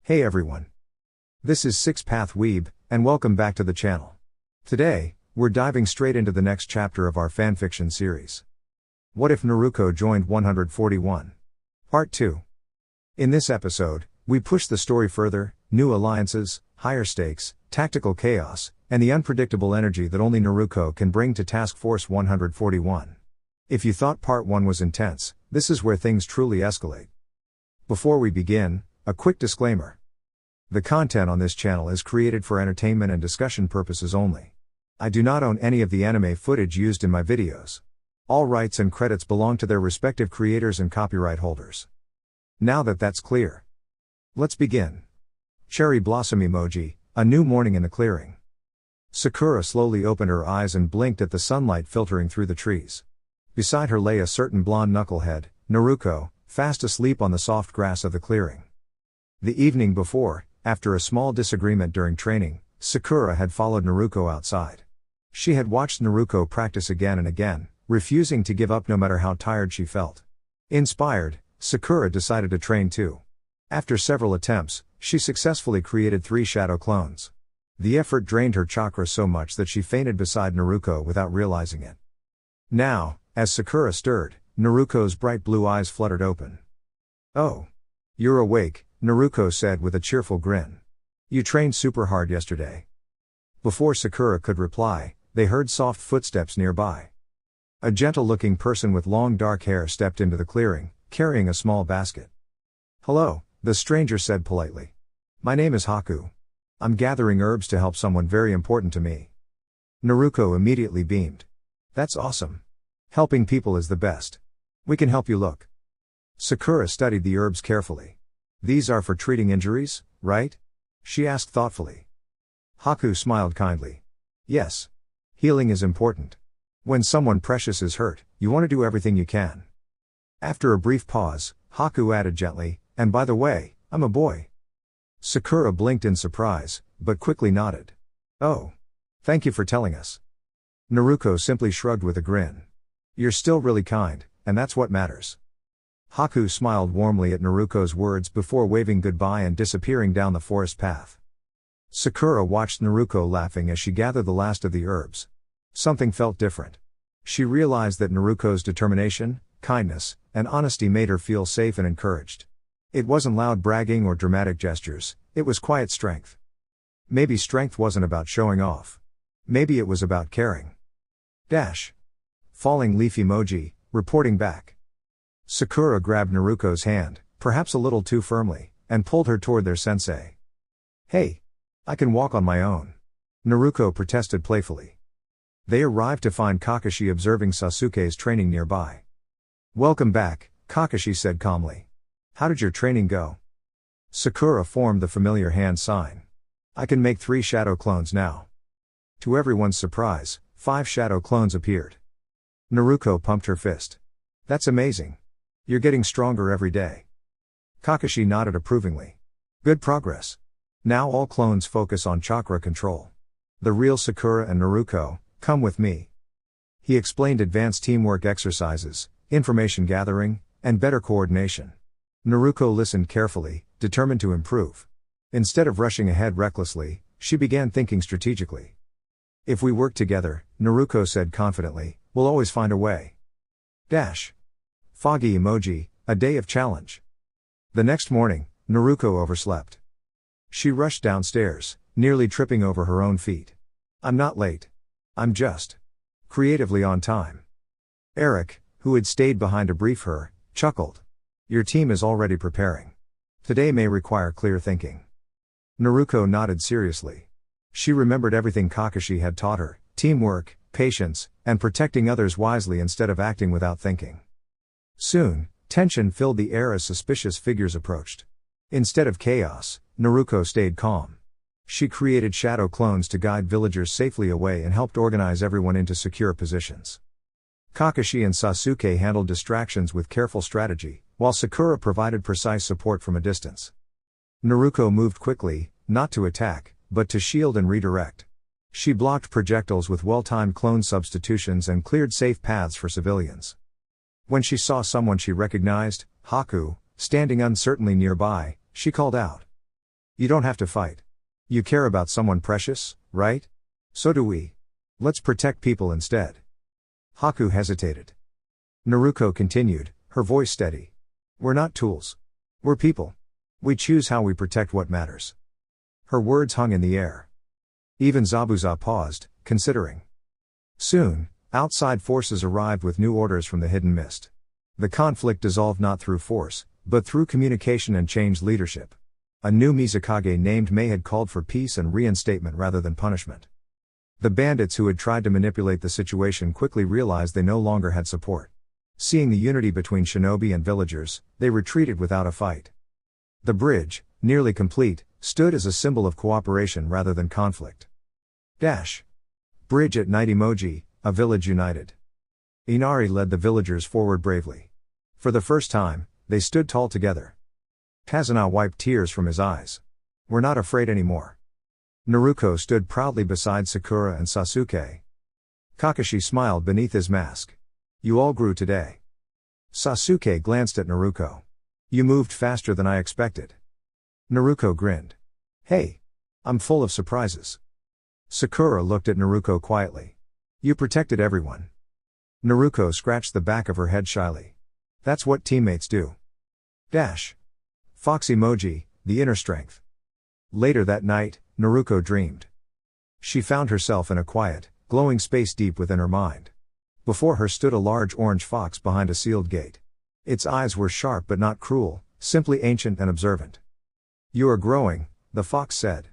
Hey everyone. This is Six Path Weeb, and welcome back to the channel. Today, we're diving straight into the next chapter of our fanfiction series. What if Naruko joined 141? Part 2. In this episode, we push the story further, new alliances, higher stakes, tactical chaos, and the unpredictable energy that only Naruko can bring to Task Force 141. If you thought Part 1 was intense, this is where things truly escalate. Before we begin, a quick disclaimer. The content on this channel is created for entertainment and discussion purposes only. I do not own any of the anime footage used in my videos. All rights and credits belong to their respective creators and copyright holders. Now that that's clear, let's begin. Cherry blossom emoji, a new morning in the clearing. Sakura slowly opened her eyes and blinked at the sunlight filtering through the trees. Beside her lay a certain blonde knucklehead, Naruko, fast asleep on the soft grass of the clearing. The evening before, after a small disagreement during training, Sakura had followed Naruko outside. She had watched Naruko practice again and again, refusing to give up no matter how tired she felt. Inspired, Sakura decided to train too. After several attempts, she successfully created 3 shadow clones. The effort drained her chakra so much that she fainted beside Naruko without realizing it. Now, as Sakura stirred, Naruko's bright blue eyes fluttered open. "Oh. You're awake," Naruko said with a cheerful grin. "You trained super hard yesterday." Before Sakura could reply, they heard soft footsteps nearby. A gentle-looking person with long dark hair stepped into the clearing, carrying a small basket. "Hello," the stranger said politely. "My name is Haku. I'm gathering herbs to help someone very important to me." Naruko immediately beamed. "That's awesome. Helping people is the best. We can help you look." Sakura studied the herbs carefully. "These are for treating injuries, right?" she asked thoughtfully. Haku smiled kindly. "Yes. Healing is important. When someone precious is hurt, you want to do everything you can." After a brief pause, Haku added gently, "And by the way, I'm a boy." Sakura blinked in surprise, but quickly nodded. "Oh. Thank you for telling us." Naruko simply shrugged with a grin. "You're still really kind, and that's what matters." Haku smiled warmly at Naruko's words before waving goodbye and disappearing down the forest path. Sakura watched Naruko laughing as she gathered the last of the herbs. Something felt different. She realized that Naruko's determination, kindness, and honesty made her feel safe and encouraged. It wasn't loud bragging or dramatic gestures, it was quiet strength. Maybe strength wasn't about showing off. Maybe it was about caring. Falling leaf emoji, reporting back. Sakura grabbed Naruko's hand, perhaps a little too firmly, and pulled her toward their sensei. "Hey! I can walk on my own," Naruko protested playfully. They arrived to find Kakashi observing Sasuke's training nearby. "Welcome back," Kakashi said calmly. "How did your training go?" Sakura formed the familiar hand sign. "I can make 3 shadow clones now." To everyone's surprise, 5 shadow clones appeared. Naruko pumped her fist. "That's amazing. You're getting stronger every day." Kakashi nodded approvingly. "Good progress. Now all clones focus on chakra control. The real Sakura and Naruko, come with me." He explained advanced teamwork exercises, information gathering, and better coordination. Naruko listened carefully, determined to improve. Instead of rushing ahead recklessly, she began thinking strategically. "If we work together," Naruko said confidently, "we'll always find a way." Foggy emoji, a day of challenge. The next morning, Naruko overslept. She rushed downstairs, nearly tripping over her own feet. "I'm not late. I'm just creatively on time." Eric, who had stayed behind to brief her, chuckled. "Your team is already preparing. Today may require clear thinking." Naruko nodded seriously. She remembered everything Kakashi had taught her: teamwork, patience, and protecting others wisely instead of acting without thinking. Soon, tension filled the air as suspicious figures approached. Instead of chaos, Naruko stayed calm. She created shadow clones to guide villagers safely away and helped organize everyone into secure positions. Kakashi and Sasuke handled distractions with careful strategy, while Sakura provided precise support from a distance. Naruko moved quickly, not to attack, but to shield and redirect. She blocked projectiles with well-timed clone substitutions and cleared safe paths for civilians. When she saw someone she recognized, Haku, standing uncertainly nearby, she called out. You don't have to fight. You care about someone precious, right? So do we. Let's protect people instead. Haku hesitated. Naruko continued, her voice steady. We're not tools. We're people. We choose how we protect what matters. Her words hung in the air. Even Zabuza paused, considering. Soon, outside forces arrived with new orders from the hidden mist. The conflict dissolved not through force, but through communication and changed leadership. A new Mizukage named Mei had called for peace and reinstatement rather than punishment. The bandits who had tried to manipulate the situation quickly realized they no longer had support. Seeing the unity between shinobi and villagers, they retreated without a fight. The bridge, nearly complete, stood as a symbol of cooperation rather than conflict. Bridge at night emoji, a village united. Inari led the villagers forward bravely. For the first time, they stood tall together. Kazuna wiped tears from his eyes. We're not afraid anymore. Naruko stood proudly beside Sakura and Sasuke. Kakashi smiled beneath his mask. You all grew today. Sasuke glanced at Naruko. You moved faster than I expected. Naruko grinned. Hey! I'm full of surprises. Sakura looked at Naruko quietly. You protected everyone. Naruko scratched the back of her head shyly. That's what teammates do. Fox emoji, the inner strength. Later that night, Naruko dreamed. She found herself in a quiet, glowing space deep within her mind. Before her stood a large orange fox behind a sealed gate. Its eyes were sharp but not cruel, simply ancient and observant. You are growing, the fox said.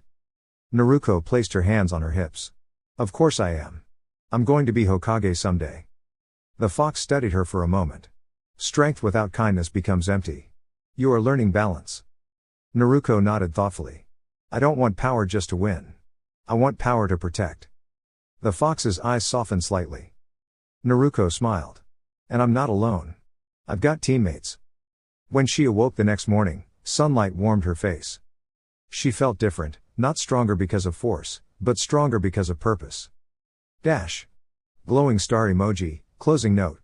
Naruko placed her hands on her hips. Of course I am. I'm going to be Hokage someday. The fox studied her for a moment. Strength without kindness becomes empty. You are learning balance. Naruko nodded thoughtfully. I don't want power just to win. I want power to protect. The fox's eyes softened slightly. Naruko smiled. And I'm not alone. I've got teammates. When she awoke the next morning, sunlight warmed her face. She felt different, not stronger because of force, but stronger because of purpose. Glowing star emoji, closing note.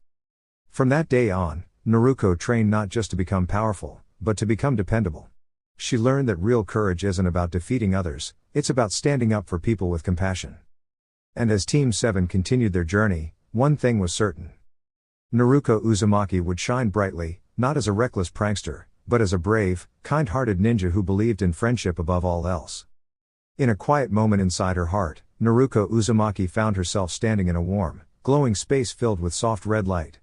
From that day on, Naruko trained not just to become powerful, but to become dependable. She learned that real courage isn't about defeating others, it's about standing up for people with compassion. And as Team 7 continued their journey, one thing was certain. Naruko Uzumaki would shine brightly, not as a reckless prankster, but as a brave, kind-hearted ninja who believed in friendship above all else. In a quiet moment inside her heart, Naruko Uzumaki found herself standing in a warm, glowing space filled with soft red light.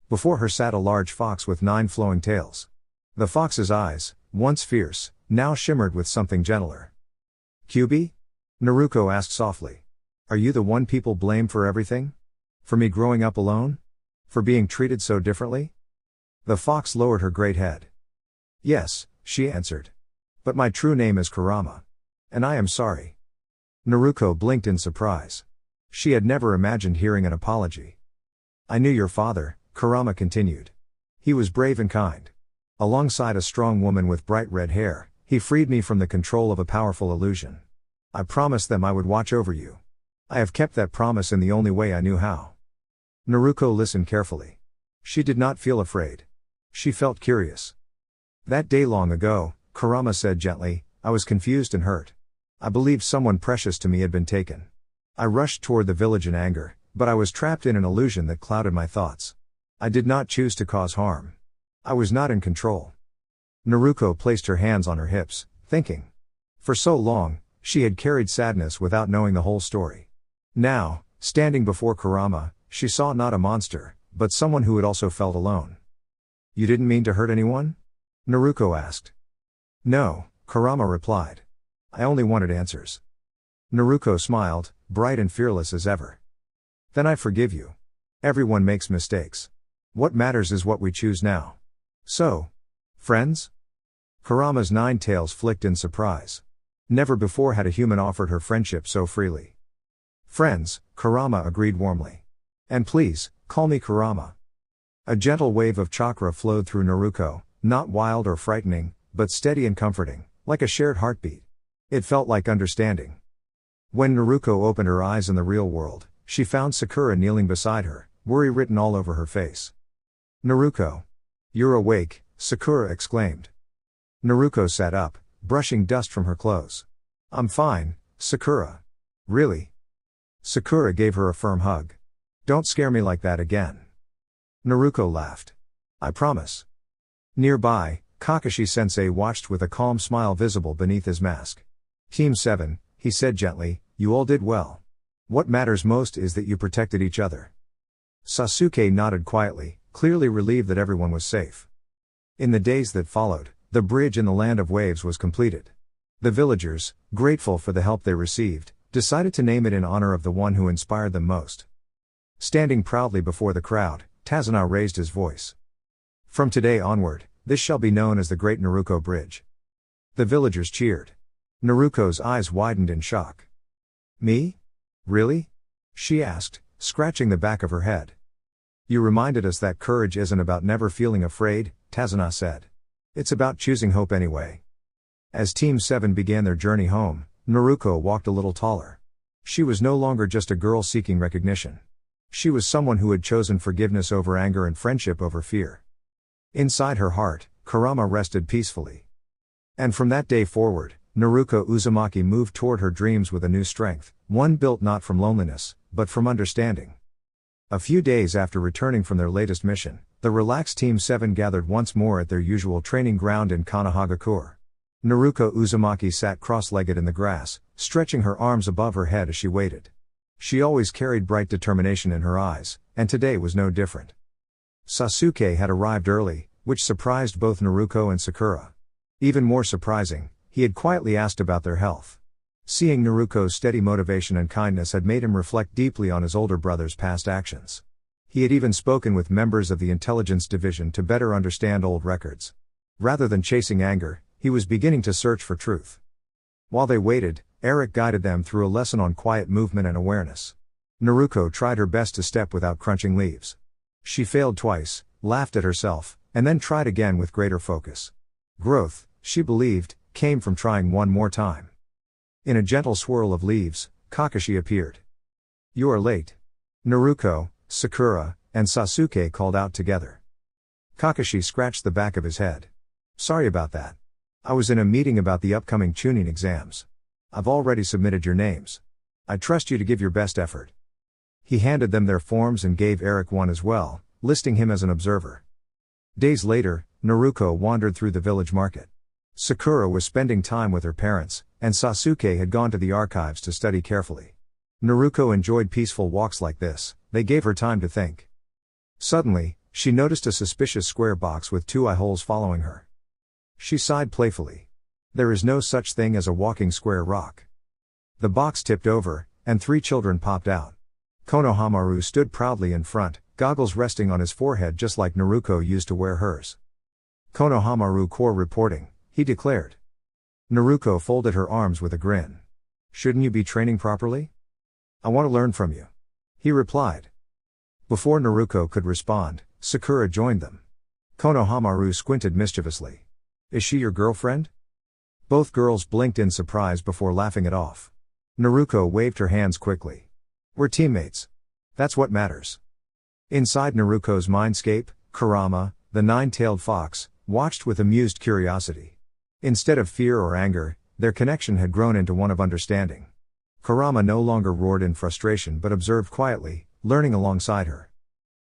Before her sat a large fox with 9 flowing tails. The fox's eyes, once fierce, now shimmered with something gentler. Kyubi? Naruko asked softly. Are you the one people blame for everything? For me growing up alone? For being treated so differently? The fox lowered her great head. Yes, she answered. But my true name is Kurama. And I am sorry. Naruko blinked in surprise. She had never imagined hearing an apology. I knew your father, Kurama continued. He was brave and kind. Alongside a strong woman with bright red hair, he freed me from the control of a powerful illusion. I promised them I would watch over you. I have kept that promise in the only way I knew how. Naruko listened carefully. She did not feel afraid. She felt curious. That day long ago, Kurama said gently, I was confused and hurt. I believed someone precious to me had been taken. I rushed toward the village in anger, but I was trapped in an illusion that clouded my thoughts. I did not choose to cause harm. I was not in control. Naruko placed her hands on her hips, thinking. For so long, she had carried sadness without knowing the whole story. Now, standing before Kurama, she saw not a monster, but someone who had also felt alone. You didn't mean to hurt anyone? Naruko asked. No, Kurama replied. I only wanted answers. Naruko smiled, bright and fearless as ever. Then I forgive you. Everyone makes mistakes. What matters is what we choose now. So, friends? Kurama's 9 tails flicked in surprise. Never before had a human offered her friendship so freely. Friends, Kurama agreed warmly. And please, call me Kurama. A gentle wave of chakra flowed through Naruko, not wild or frightening, but steady and comforting, like a shared heartbeat. It felt like understanding. When Naruko opened her eyes in the real world, she found Sakura kneeling beside her, worry written all over her face. Naruko. You're awake, Sakura exclaimed. Naruko sat up, brushing dust from her clothes. I'm fine, Sakura. Really? Sakura gave her a firm hug. Don't scare me like that again. Naruko laughed. I promise. Nearby, Kakashi-sensei watched with a calm smile visible beneath his mask. Team 7, he said gently, you all did well. What matters most is that you protected each other. Sasuke nodded quietly, clearly relieved that everyone was safe. In the days that followed, the bridge in the Land of Waves was completed. The villagers, grateful for the help they received, decided to name it in honor of the one who inspired them most. Standing proudly before the crowd, Tazuna raised his voice. From today onward, this shall be known as the Great Naruko Bridge. The villagers cheered. Naruko's eyes widened in shock. Me? Really? She asked, scratching the back of her head. You reminded us that courage isn't about never feeling afraid, Tazuna said. It's about choosing hope anyway. As Team 7 began their journey home, Naruko walked a little taller. She was no longer just a girl seeking recognition. She was someone who had chosen forgiveness over anger and friendship over fear. Inside her heart, Kurama rested peacefully. And from that day forward, Naruko Uzumaki moved toward her dreams with a new strength, one built not from loneliness, but from understanding. A few days after returning from their latest mission, the relaxed Team 7 gathered once more at their usual training ground in Kanahagakure. Naruko Uzumaki sat cross-legged in the grass, stretching her arms above her head as she waited. She always carried bright determination in her eyes, and today was no different. Sasuke had arrived early, which surprised both Naruko and Sakura. Even more surprising, he had quietly asked about their health. Seeing Naruko's steady motivation and kindness had made him reflect deeply on his older brother's past actions. He had even spoken with members of the intelligence division to better understand old records. Rather than chasing anger, he was beginning to search for truth. While they waited, Eric guided them through a lesson on quiet movement and awareness. Naruko tried her best to step without crunching leaves. She failed twice, laughed at herself, and then tried again with greater focus. Growth, she believed, came from trying one more time. In a gentle swirl of leaves, Kakashi appeared. You are late. Naruko, Sakura, and Sasuke called out together. Kakashi scratched the back of his head. Sorry about that. I was in a meeting about the upcoming Chunin exams. I've already submitted your names. I trust you to give your best effort. He handed them their forms and gave Eric one as well, listing him as an observer. Days later, Naruko wandered through the village market. Sakura was spending time with her parents, and Sasuke had gone to the archives to study carefully. Naruko enjoyed peaceful walks like this, they gave her time to think. Suddenly, she noticed a suspicious square box with two eye holes following her. She sighed playfully. There is no such thing as a walking square rock. The box tipped over, and 3 children popped out. Konohamaru stood proudly in front, goggles resting on his forehead just like Naruko used to wear hers. Konohamaru core reporting, he declared. Naruko folded her arms with a grin. Shouldn't you be training properly? I want to learn from you. He replied. Before Naruko could respond, Sakura joined them. Konohamaru squinted mischievously. Is she your girlfriend? Both girls blinked in surprise before laughing it off. Naruko waved her hands quickly. We're teammates. That's what matters. Inside Naruko's mindscape, Kurama, the 9-tailed fox, watched with amused curiosity. Instead of fear or anger, their connection had grown into one of understanding. Kurama no longer roared in frustration but observed quietly, learning alongside her.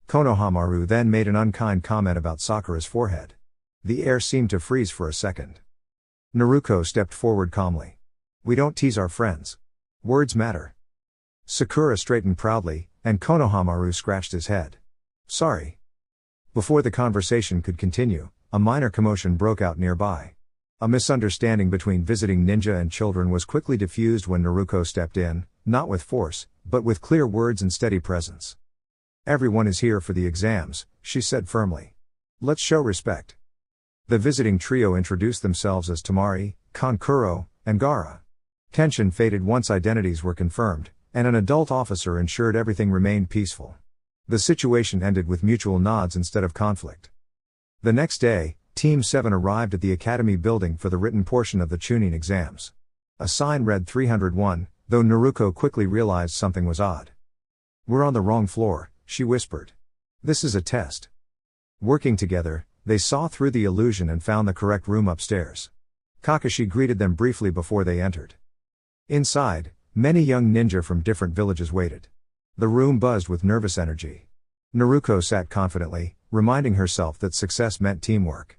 Konohamaru then made an unkind comment about Sakura's forehead. The air seemed to freeze for a second. Naruko stepped forward calmly. We don't tease our friends. Words matter. Sakura straightened proudly, and Konohamaru scratched his head. Sorry. Before the conversation could continue, a minor commotion broke out nearby. A misunderstanding between visiting ninja and children was quickly diffused when Naruko stepped in, not with force, but with clear words and steady presence. Everyone is here for the exams, she said firmly. Let's show respect. The visiting trio introduced themselves as Tamari, Kankuro, and Gaara. Tension faded once identities were confirmed, and an adult officer ensured everything remained peaceful. The situation ended with mutual nods instead of conflict. The next day, Team 7 arrived at the academy building for the written portion of the Chunin exams. A sign read 301, though Naruko quickly realized something was odd. We're on the wrong floor, she whispered. This is a test. Working together, they saw through the illusion and found the correct room upstairs. Kakashi greeted them briefly before they entered. Inside, many young ninja from different villages waited. The room buzzed with nervous energy. Naruko sat confidently, reminding herself that success meant teamwork.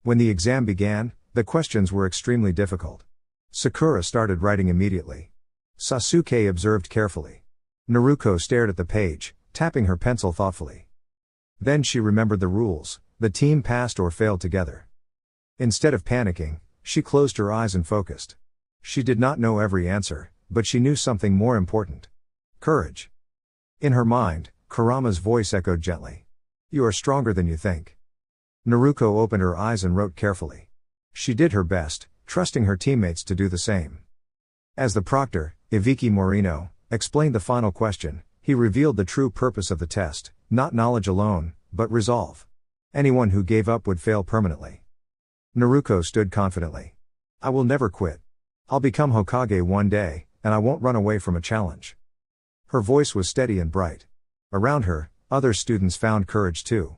When the exam began, the questions were extremely difficult. Sakura started writing immediately. Sasuke observed carefully. Naruko stared at the page, tapping her pencil thoughtfully. Then she remembered the rules: the team passed or failed together. Instead of panicking, she closed her eyes and focused. She did not know every answer, but she knew something more important. Courage. In her mind, Kurama's voice echoed gently. You are stronger than you think. Naruko opened her eyes and wrote carefully. She did her best, trusting her teammates to do the same. As the proctor, Iviki Morino, explained the final question, he revealed the true purpose of the test: not knowledge alone, but resolve. Anyone who gave up would fail permanently. Naruko stood confidently. I will never quit. I'll become Hokage one day, and I won't run away from a challenge. Her voice was steady and bright. Around her, other students found courage too.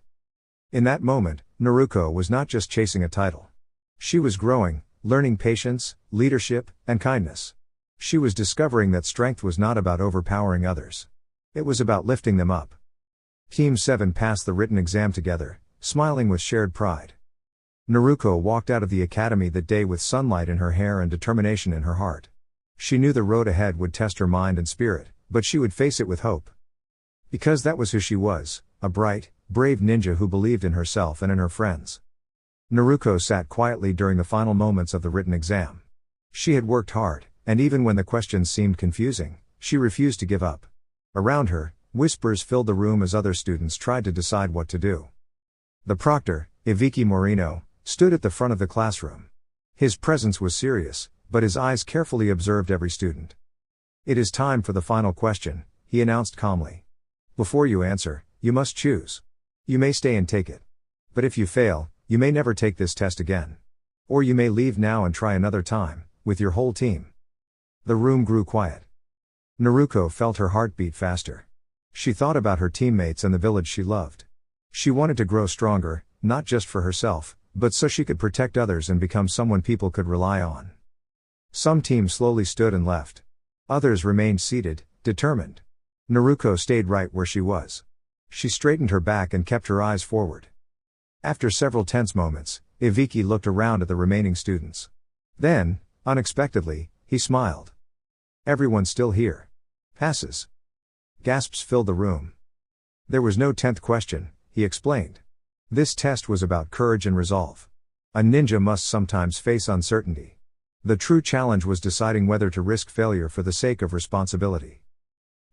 In that moment, Naruko was not just chasing a title. She was growing, learning patience, leadership, and kindness. She was discovering that strength was not about overpowering others. It was about lifting them up. Team 7 passed the written exam together, smiling with shared pride. Naruko walked out of the academy that day with sunlight in her hair and determination in her heart. She knew the road ahead would test her mind and spirit, but she would face it with hope. Because that was who she was, a bright, brave ninja who believed in herself and in her friends. Naruko sat quietly during the final moments of the written exam. She had worked hard, and even when the questions seemed confusing, she refused to give up. Around her, whispers filled the room as other students tried to decide what to do. The proctor, Iviki Morino, stood at the front of the classroom. His presence was serious, but his eyes carefully observed every student. It is time for the final question, he announced calmly. Before you answer, you must choose. You may stay and take it. But if you fail, you may never take this test again. Or you may leave now and try another time, with your whole team. The room grew quiet. Naruko felt her heart beat faster. She thought about her teammates and the village she loved. She wanted to grow stronger, not just for herself, but so she could protect others and become someone people could rely on. Some teams slowly stood and left. Others remained seated, determined. Naruko stayed right where she was. She straightened her back and kept her eyes forward. After several tense moments, Iviki looked around at the remaining students. Then, unexpectedly, he smiled. Everyone's still here. Passes. Gasps filled the room. There was no 10th question, he explained. This test was about courage and resolve. A ninja must sometimes face uncertainty. The true challenge was deciding whether to risk failure for the sake of responsibility.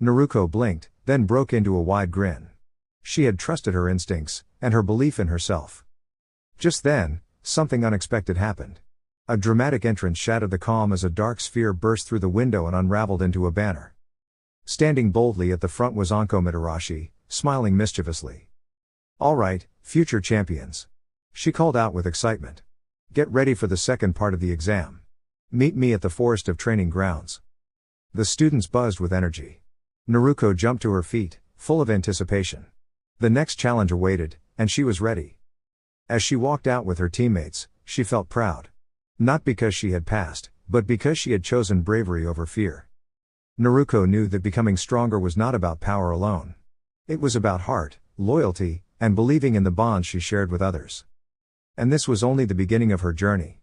Naruko blinked, then broke into a wide grin. She had trusted her instincts, and her belief in herself. Just then, something unexpected happened. A dramatic entrance shattered the calm as a dark sphere burst through the window and unraveled into a banner. Standing boldly at the front was Anko Mitarashi, smiling mischievously. All right, future champions. She called out with excitement. Get ready for the second part of the exam. Meet me at the Forest of Training Grounds. The students buzzed with energy. Naruko jumped to her feet, full of anticipation. The next challenge awaited, and she was ready. As she walked out with her teammates, she felt proud. Not because she had passed, but because she had chosen bravery over fear. Naruko knew that becoming stronger was not about power alone. It was about heart, loyalty, and believing in the bonds she shared with others. And this was only the beginning of her journey.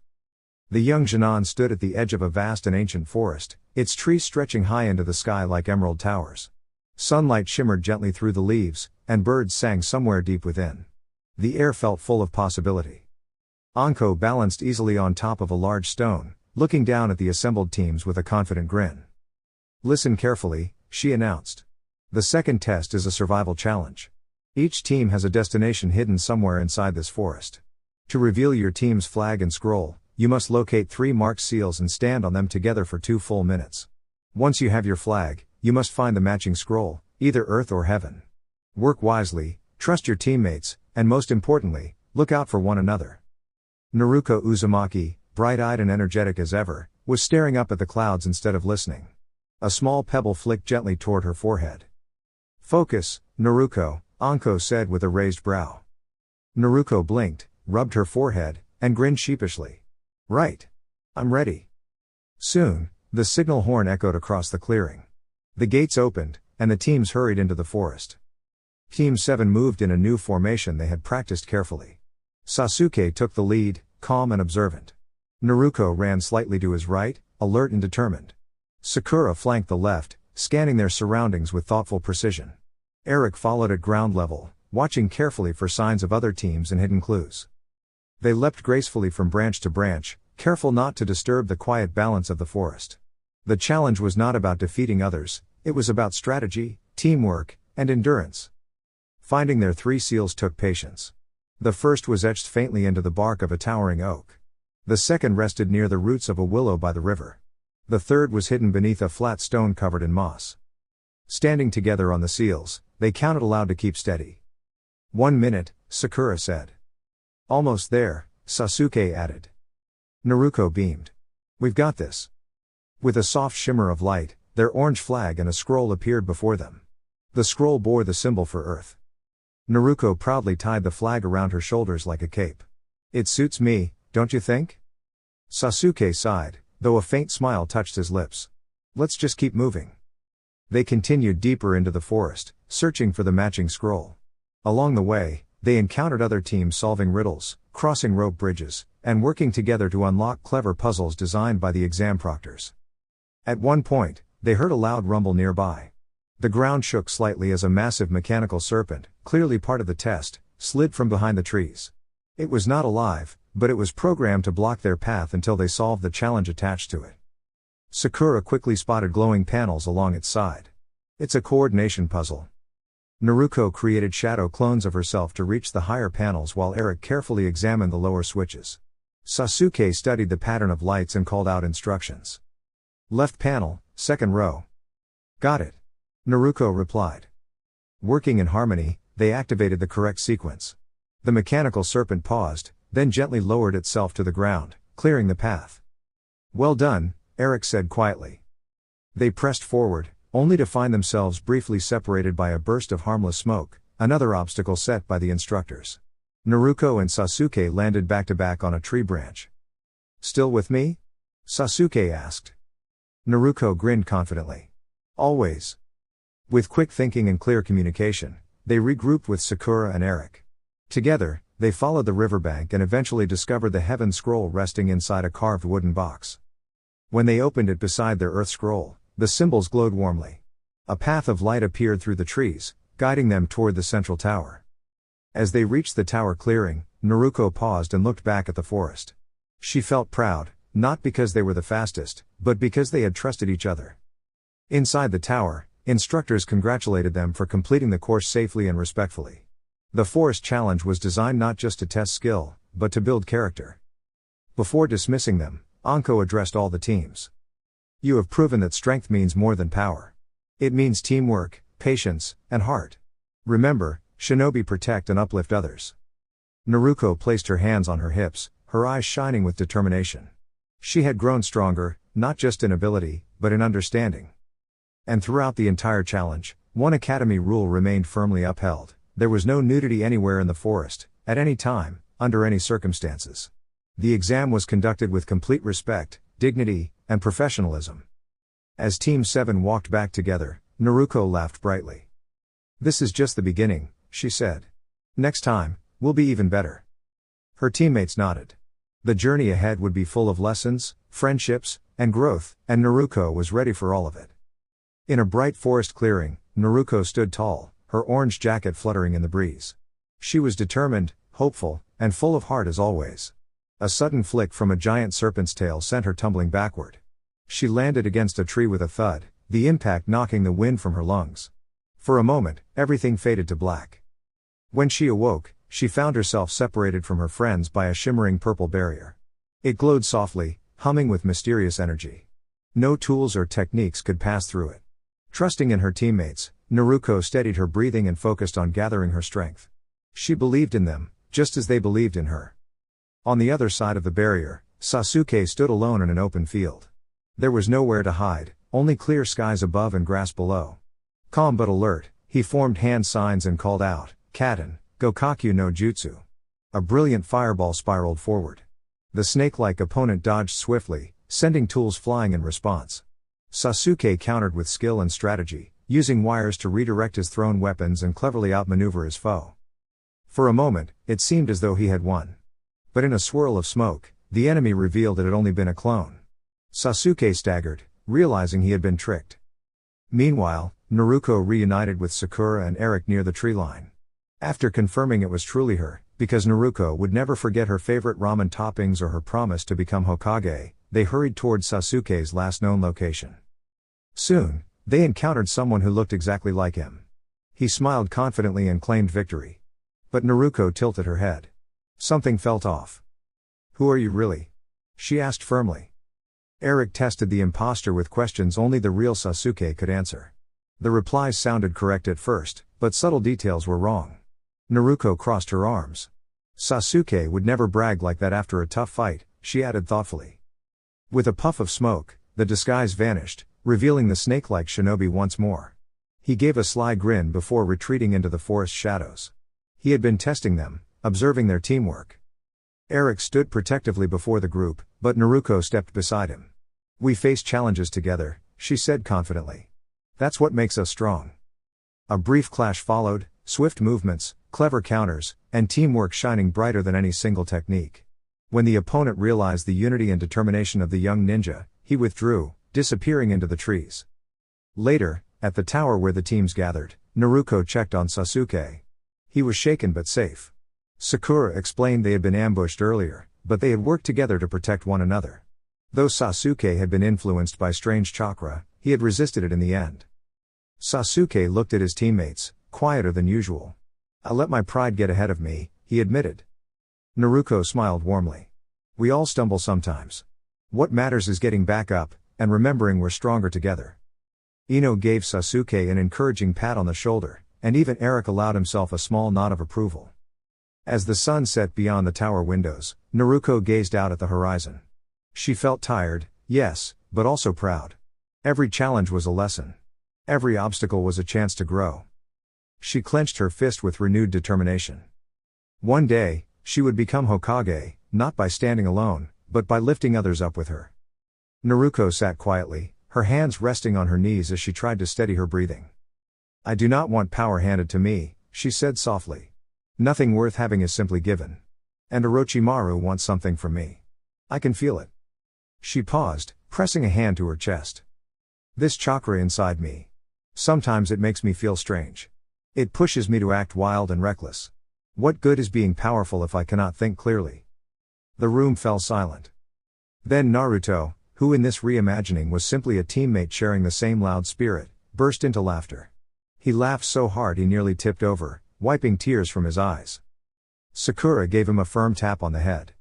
The young Jinan stood at the edge of a vast and ancient forest, its trees stretching high into the sky like emerald towers. Sunlight shimmered gently through the leaves, and birds sang somewhere deep within. The air felt full of possibility. Anko balanced easily on top of a large stone, looking down at the assembled teams with a confident grin. Listen carefully, she announced. The second test is a survival challenge. Each team has a destination hidden somewhere inside this forest. To reveal your team's flag and scroll, you must locate 3 marked seals and stand on them together for 2 full minutes. Once you have your flag, you must find the matching scroll, either earth or heaven. Work wisely, trust your teammates, and most importantly, look out for one another. Naruko Uzumaki, bright-eyed and energetic as ever, was staring up at the clouds instead of listening. A small pebble flicked gently toward her forehead. Focus, Naruko, Anko said with a raised brow. Naruko blinked, rubbed her forehead, and grinned sheepishly. Right. I'm ready. Soon, the signal horn echoed across the clearing. The gates opened, and the teams hurried into the forest. Team 7 moved in a new formation they had practiced carefully. Sasuke took the lead, calm and observant. Naruko ran slightly to his right, alert and determined. Sakura flanked the left, scanning their surroundings with thoughtful precision. Eric followed at ground level, watching carefully for signs of other teams and hidden clues. They leapt gracefully from branch to branch, careful not to disturb the quiet balance of the forest. The challenge was not about defeating others, it was about strategy, teamwork, and endurance. Finding their 3 seals took patience. The first was etched faintly into the bark of a towering oak. The second rested near the roots of a willow by the river. The third was hidden beneath a flat stone covered in moss. Standing together on the seals, they counted aloud to keep steady. 1 minute, Sakura said. Almost there, Sasuke added. Naruko beamed. We've got this. With a soft shimmer of light, their orange flag and a scroll appeared before them. The scroll bore the symbol for Earth. Naruko proudly tied the flag around her shoulders like a cape. It suits me, don't you think? Sasuke sighed, though a faint smile touched his lips. Let's just keep moving. They continued deeper into the forest, searching for the matching scroll. Along the way, they encountered other teams solving riddles, crossing rope bridges, and working together to unlock clever puzzles designed by the exam proctors. At one point, they heard a loud rumble nearby. The ground shook slightly as a massive mechanical serpent, clearly part of the test, slid from behind the trees. It was not alive, but it was programmed to block their path until they solved the challenge attached to it. Sakura quickly spotted glowing panels along its side. It's a coordination puzzle. Naruko created shadow clones of herself to reach the higher panels while Eric carefully examined the lower switches. Sasuke studied the pattern of lights and called out instructions. Left panel, second row. Got it. Naruko replied. Working in harmony, they activated the correct sequence. The mechanical serpent paused, then gently lowered itself to the ground, clearing the path. Well done, Eric said quietly. They pressed forward, only to find themselves briefly separated by a burst of harmless smoke, another obstacle set by the instructors. Naruko and Sasuke landed back to back on a tree branch. Still with me? Sasuke asked. Naruko grinned confidently. Always. With quick thinking and clear communication, they regrouped with Sakura and Eric. Together, they followed the riverbank and eventually discovered the Heaven Scroll resting inside a carved wooden box. When they opened it beside their Earth Scroll, the symbols glowed warmly. A path of light appeared through the trees, guiding them toward the central tower. As they reached the tower clearing, Naruko paused and looked back at the forest. She felt proud, not because they were the fastest, but because they had trusted each other. Inside the tower, instructors congratulated them for completing the course safely and respectfully. The forest challenge was designed not just to test skill, but to build character. Before dismissing them, Anko addressed all the teams. You have proven that strength means more than power. It means teamwork, patience, and heart. Remember, shinobi protect and uplift others. Naruko placed her hands on her hips, her eyes shining with determination. She had grown stronger, not just in ability, but in understanding. And throughout the entire challenge, one academy rule remained firmly upheld: there was no nudity anywhere in the forest, at any time, under any circumstances. The exam was conducted with complete respect, dignity, and professionalism. As Team 7 walked back together, Naruko laughed brightly. This is just the beginning, she said. Next time, we'll be even better. Her teammates nodded. The journey ahead would be full of lessons, friendships, and growth, and Naruko was ready for all of it. In a bright forest clearing, Naruko stood tall, her orange jacket fluttering in the breeze. She was determined, hopeful, and full of heart as always. A sudden flick from a giant serpent's tail sent her tumbling backward. She landed against a tree with a thud, the impact knocking the wind from her lungs. For a moment, everything faded to black. When she awoke, she found herself separated from her friends by a shimmering purple barrier. It glowed softly, humming with mysterious energy. No tools or techniques could pass through it. Trusting in her teammates, Naruko steadied her breathing and focused on gathering her strength. She believed in them, just as they believed in her. On the other side of the barrier, Sasuke stood alone in an open field. There was nowhere to hide, only clear skies above and grass below. Calm but alert, he formed hand signs and called out, "Katen, Gokakyu no Jutsu." A brilliant fireball spiraled forward. The snake-like opponent dodged swiftly, sending tools flying in response. Sasuke countered with skill and strategy, using wires to redirect his thrown weapons and cleverly outmaneuver his foe. For a moment, it seemed as though he had won. But in a swirl of smoke, the enemy revealed it had only been a clone. Sasuke staggered, realizing he had been tricked. Meanwhile, Naruko reunited with Sakura and Eric near the tree line. After confirming it was truly her, because Naruko would never forget her favorite ramen toppings or her promise to become Hokage, they hurried towards Sasuke's last known location. Soon, they encountered someone who looked exactly like him. He smiled confidently and claimed victory. But Naruko tilted her head. Something felt off. "Who are you really?" she asked firmly. Eric tested the imposter with questions only the real Sasuke could answer. The replies sounded correct at first, but subtle details were wrong. Naruko crossed her arms. "Sasuke would never brag like that after a tough fight," she added thoughtfully. With a puff of smoke, the disguise vanished, revealing the snake-like shinobi once more. He gave a sly grin before retreating into the forest shadows. He had been testing them, observing their teamwork. Eric stood protectively before the group, but Naruko stepped beside him. "We face challenges together," she said confidently. "That's what makes us strong." A brief clash followed, swift movements, clever counters, and teamwork shining brighter than any single technique. When the opponent realized the unity and determination of the young ninja, he withdrew, disappearing into the trees. Later, at the tower where the teams gathered, Naruko checked on Sasuke. He was shaken but safe. Sakura explained they had been ambushed earlier, but they had worked together to protect one another. Though Sasuke had been influenced by strange chakra, he had resisted it in the end. Sasuke looked at his teammates, quieter than usual. "I let my pride get ahead of me," he admitted. Naruko smiled warmly. "We all stumble sometimes. What matters is getting back up, and remembering we're stronger together." Ino gave Sasuke an encouraging pat on the shoulder, and even Eric allowed himself a small nod of approval. As the sun set beyond the tower windows, Naruko gazed out at the horizon. She felt tired, yes, but also proud. Every challenge was a lesson. Every obstacle was a chance to grow. She clenched her fist with renewed determination. One day, she would become Hokage, not by standing alone, but by lifting others up with her. Naruko sat quietly, her hands resting on her knees as she tried to steady her breathing. "I do not want power handed to me," she said softly. "Nothing worth having is simply given. And Orochimaru wants something from me. I can feel it." She paused, pressing a hand to her chest. "This chakra inside me. Sometimes it makes me feel strange. It pushes me to act wild and reckless. What good is being powerful if I cannot think clearly?" The room fell silent. Then Naruto, who in this reimagining was simply a teammate sharing the same loud spirit, burst into laughter. He laughed so hard he nearly tipped over, wiping tears from his eyes. Sakura gave him a firm tap on the head.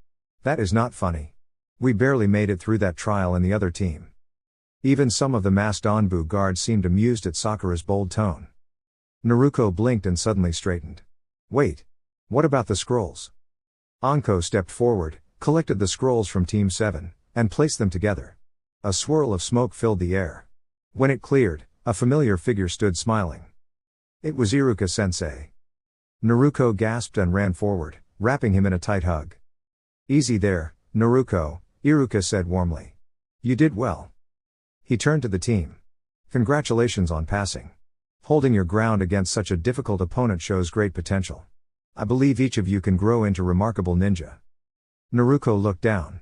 "That is not funny. We barely made it through that trial in the other team." Even some of the masked Onbu guards seemed amused at Sakura's bold tone. Naruko blinked and suddenly straightened. "Wait. What about the scrolls?" Anko stepped forward, collected the scrolls from Team 7, and placed them together. A swirl of smoke filled the air. When it cleared, a familiar figure stood smiling. It was Iruka-sensei. Naruko gasped and ran forward, wrapping him in a tight hug. "Easy there, Naruko," Iruka said warmly. "You did well." He turned to the team. "Congratulations on passing. Holding your ground against such a difficult opponent shows great potential. I believe each of you can grow into remarkable ninja." Naruko looked down.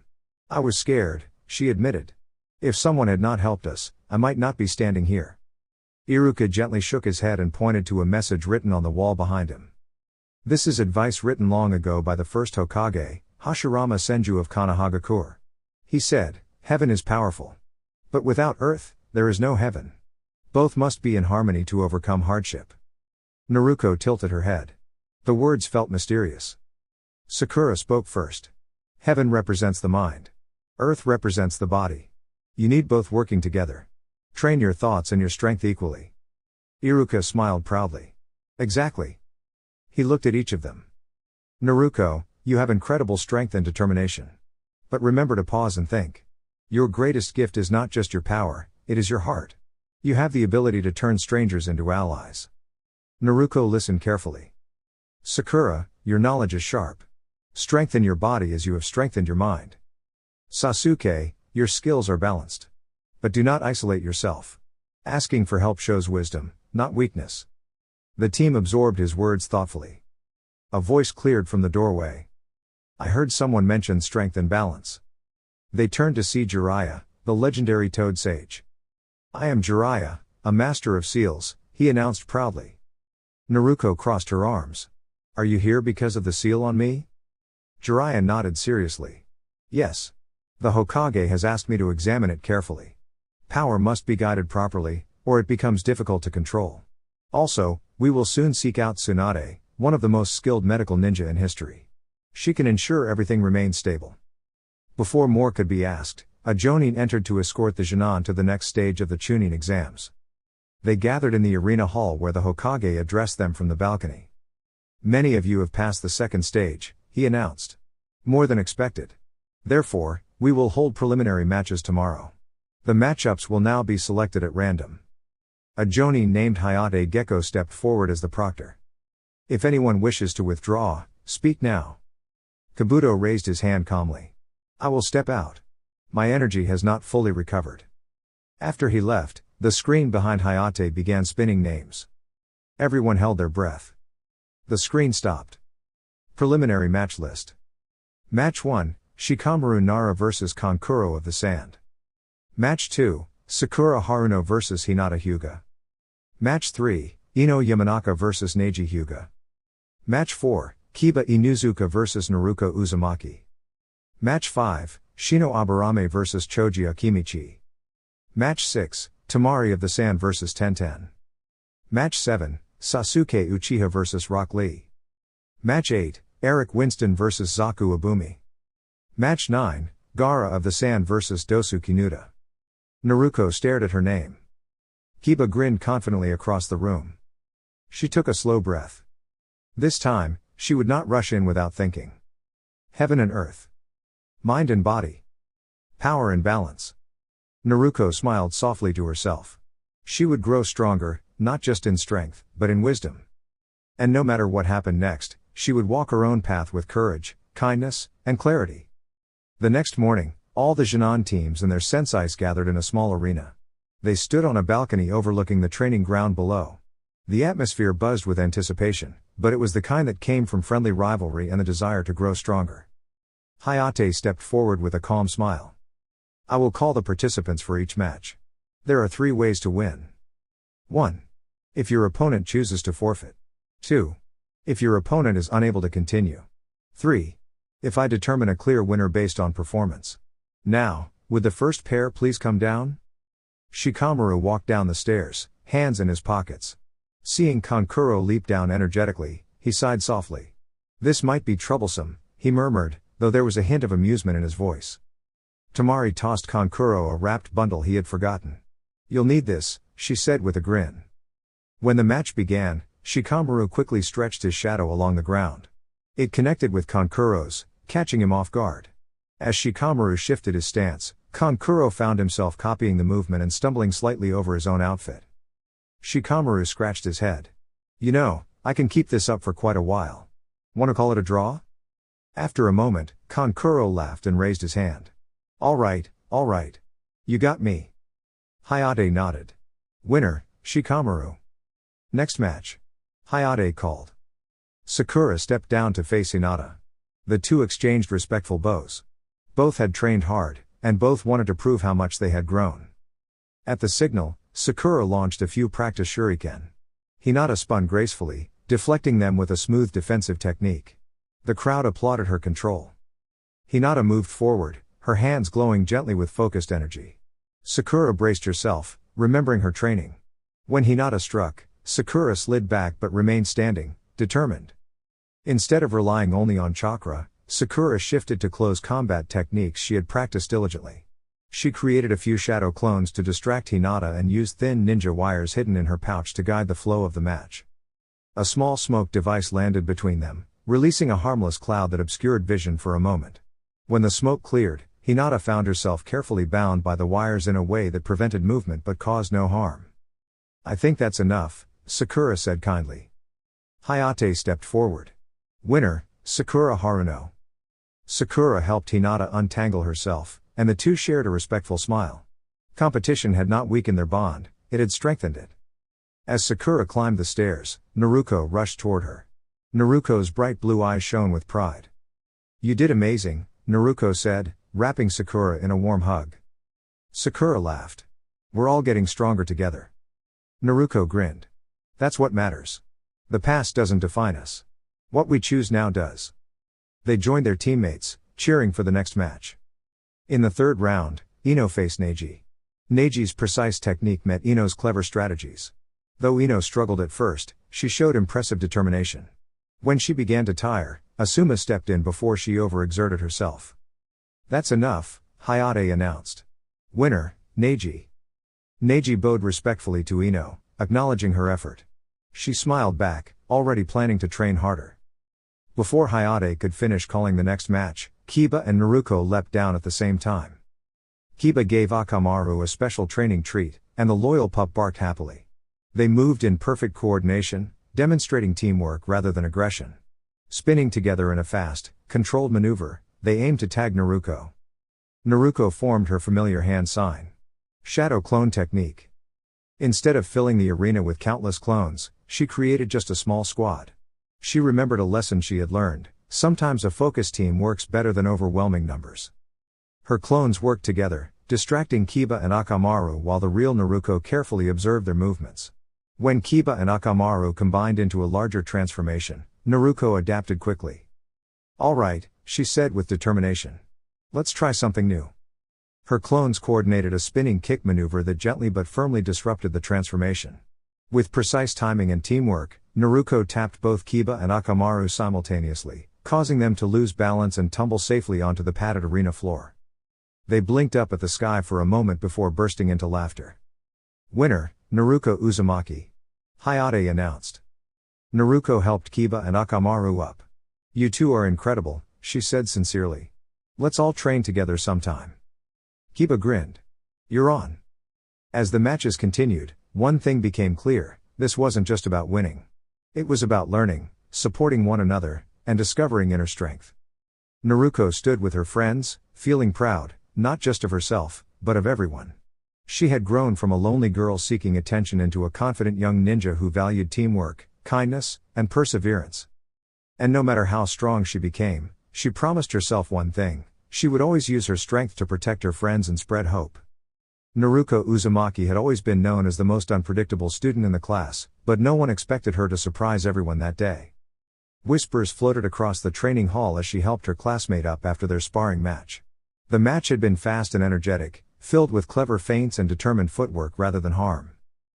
"I was scared," she admitted. "If someone had not helped us, I might not be standing here." Iruka gently shook his head and pointed to a message written on the wall behind him. "This is advice written long ago by the first Hokage, Hashirama Senju of Konohagakure. He said, 'Heaven is powerful. But without earth, there is no heaven. Both must be in harmony to overcome hardship.'" Naruko tilted her head. The words felt mysterious. Sakura spoke first. "Heaven represents the mind. Earth represents the body. You need both working together. Train your thoughts and your strength equally." Iruka smiled proudly. "Exactly." He looked at each of them. "Naruko, you have incredible strength and determination. But remember to pause and think. Your greatest gift is not just your power, it is your heart. You have the ability to turn strangers into allies." Naruko listened carefully. "Sakura, your knowledge is sharp. Strengthen your body as you have strengthened your mind. Sasuke, your skills are balanced. But do not isolate yourself. Asking for help shows wisdom, not weakness. The team absorbed his words thoughtfully. A voice cleared from the doorway. I heard someone mention strength and balance. They turned to see Jiraiya, the legendary Toad Sage. I am Jiraiya, a master of seals, he announced proudly. Naruko crossed her arms. Are you here because of the seal on me? Jiraiya nodded seriously. Yes. The Hokage has asked me to examine it carefully. Power must be guided properly, or it becomes difficult to control. Also, we will soon seek out Tsunade, one of the most skilled medical ninja in history. She can ensure everything remains stable. Before more could be asked, a Jonin entered to escort the Genin to the next stage of the Chunin exams. They gathered in the arena hall where the Hokage addressed them from the balcony. Many of you have passed the second stage, he announced. More than expected. Therefore, we will hold preliminary matches tomorrow. The matchups will now be selected at random. A Jonin named Hayate Gecko stepped forward as the proctor. If anyone wishes to withdraw, speak now. Kabuto raised his hand calmly. I will step out. My energy has not fully recovered. After he left, the screen behind Hayate began spinning names. Everyone held their breath. The screen stopped. Preliminary match list. Match 1, Shikamaru Nara vs Kankuro of the Sand. Match 2, Sakura Haruno vs Hinata Hyuga. Match 3, Ino Yamanaka vs Neji Hyuga. Match 4, Kiba Inuzuka vs Naruko Uzumaki. Match 5, Shino Aburame vs Choji Akimichi. Match 6, Tamari of the Sand vs Tenten. Match 7, Sasuke Uchiha vs Rock Lee. Match 8, Eric Winston vs Zaku Abumi. Match 9, Gaara of the Sand vs Dosu Kinuta. Naruko stared at her name. Kiba grinned confidently across the room. She took a slow breath. This time, she would not rush in without thinking. Heaven and earth. Mind and body. Power and balance. Naruko smiled softly to herself. She would grow stronger, not just in strength, but in wisdom. And no matter what happened next, she would walk her own path with courage, kindness, and clarity. The next morning, all the Genin teams and their senseis gathered in a small arena. They stood on a balcony overlooking the training ground below. The atmosphere buzzed with anticipation, but it was the kind that came from friendly rivalry and the desire to grow stronger. Hayate stepped forward with a calm smile. I will call the participants for each match. There are 3 ways to win. 1. If your opponent chooses to forfeit. 2. If your opponent is unable to continue. 3. If I determine a clear winner based on performance. Now, would the first pair please come down? Shikamaru walked down the stairs, hands in his pockets. Seeing Kankuro leap down energetically, he sighed softly. This might be troublesome, he murmured, though there was a hint of amusement in his voice. Tamari tossed Kankuro a wrapped bundle he had forgotten. You'll need this, she said with a grin. When the match began, Shikamaru quickly stretched his shadow along the ground. It connected with Kankuro's, catching him off guard. As Shikamaru shifted his stance, Kankuro found himself copying the movement and stumbling slightly over his own outfit. Shikamaru scratched his head. You know, I can keep this up for quite a while. Want to call it a draw? After a moment, Kankuro laughed and raised his hand. All right. You got me. Hayate nodded. Winner, Shikamaru. Next match. Hayate called. Sakura stepped down to face Hinata. The two exchanged respectful bows. Both had trained hard, and both wanted to prove how much they had grown. At the signal, Sakura launched a few practice shuriken. Hinata spun gracefully, deflecting them with a smooth defensive technique. The crowd applauded her control. Hinata moved forward, her hands glowing gently with focused energy. Sakura braced herself, remembering her training. When Hinata struck, Sakura slid back but remained standing, determined. Instead of relying only on chakra, Sakura shifted to close combat techniques she had practiced diligently. She created a few shadow clones to distract Hinata and used thin ninja wires hidden in her pouch to guide the flow of the match. A small smoke device landed between them, releasing a harmless cloud that obscured vision for a moment. When the smoke cleared, Hinata found herself carefully bound by the wires in a way that prevented movement but caused no harm. I think that's enough, Sakura said kindly. Hayate stepped forward. Winner, Sakura Haruno. Sakura helped Hinata untangle herself, and the two shared a respectful smile. Competition had not weakened their bond, it had strengthened it. As Sakura climbed the stairs, Naruko rushed toward her. Naruko's bright blue eyes shone with pride. "You did amazing," Naruko said, wrapping Sakura in a warm hug. Sakura laughed. "We're all getting stronger together." Naruko grinned. "That's what matters. The past doesn't define us. What we choose now does." They joined their teammates, cheering for the next match. In the third round, Ino faced Neji. Neji's precise technique met Ino's clever strategies. Though Ino struggled at first, she showed impressive determination. When she began to tire, Asuma stepped in before she overexerted herself. "That's enough," Hayate announced. "Winner, Neji." Neji bowed respectfully to Ino, acknowledging her effort. She smiled back, already planning to train harder. Before Hayate could finish calling the next match, Kiba and Naruko leapt down at the same time. Kiba gave Akamaru a special training treat, and the loyal pup barked happily. They moved in perfect coordination, demonstrating teamwork rather than aggression. Spinning together in a fast, controlled maneuver, they aimed to tag Naruko. Naruko formed her familiar hand sign. Shadow clone technique. Instead of filling the arena with countless clones, she created just a small squad. She remembered a lesson she had learned: sometimes a focus team works better than overwhelming numbers. Her clones worked together, distracting Kiba and Akamaru while the real Naruko carefully observed their movements. When Kiba and Akamaru combined into a larger transformation, Naruko adapted quickly. "All right," she said with determination. "Let's try something new." Her clones coordinated a spinning kick maneuver that gently but firmly disrupted the transformation. With precise timing and teamwork, Naruko tapped both Kiba and Akamaru simultaneously, causing them to lose balance and tumble safely onto the padded arena floor. They blinked up at the sky for a moment before bursting into laughter. "Winner, Naruko Uzumaki," Hayate announced. Naruko helped Kiba and Akamaru up. "You two are incredible," she said sincerely. "Let's all train together sometime." Kiba grinned. "You're on." As the matches continued, one thing became clear: this wasn't just about winning. It was about learning, supporting one another, and discovering inner strength. Naruko stood with her friends, feeling proud, not just of herself, but of everyone. She had grown from a lonely girl seeking attention into a confident young ninja who valued teamwork, kindness, and perseverance. And no matter how strong she became, she promised herself one thing: she would always use her strength to protect her friends and spread hope. Naruko Uzumaki had always been known as the most unpredictable student in the class, but no one expected her to surprise everyone that day. Whispers floated across the training hall as she helped her classmate up after their sparring match. The match had been fast and energetic, filled with clever feints and determined footwork rather than harm.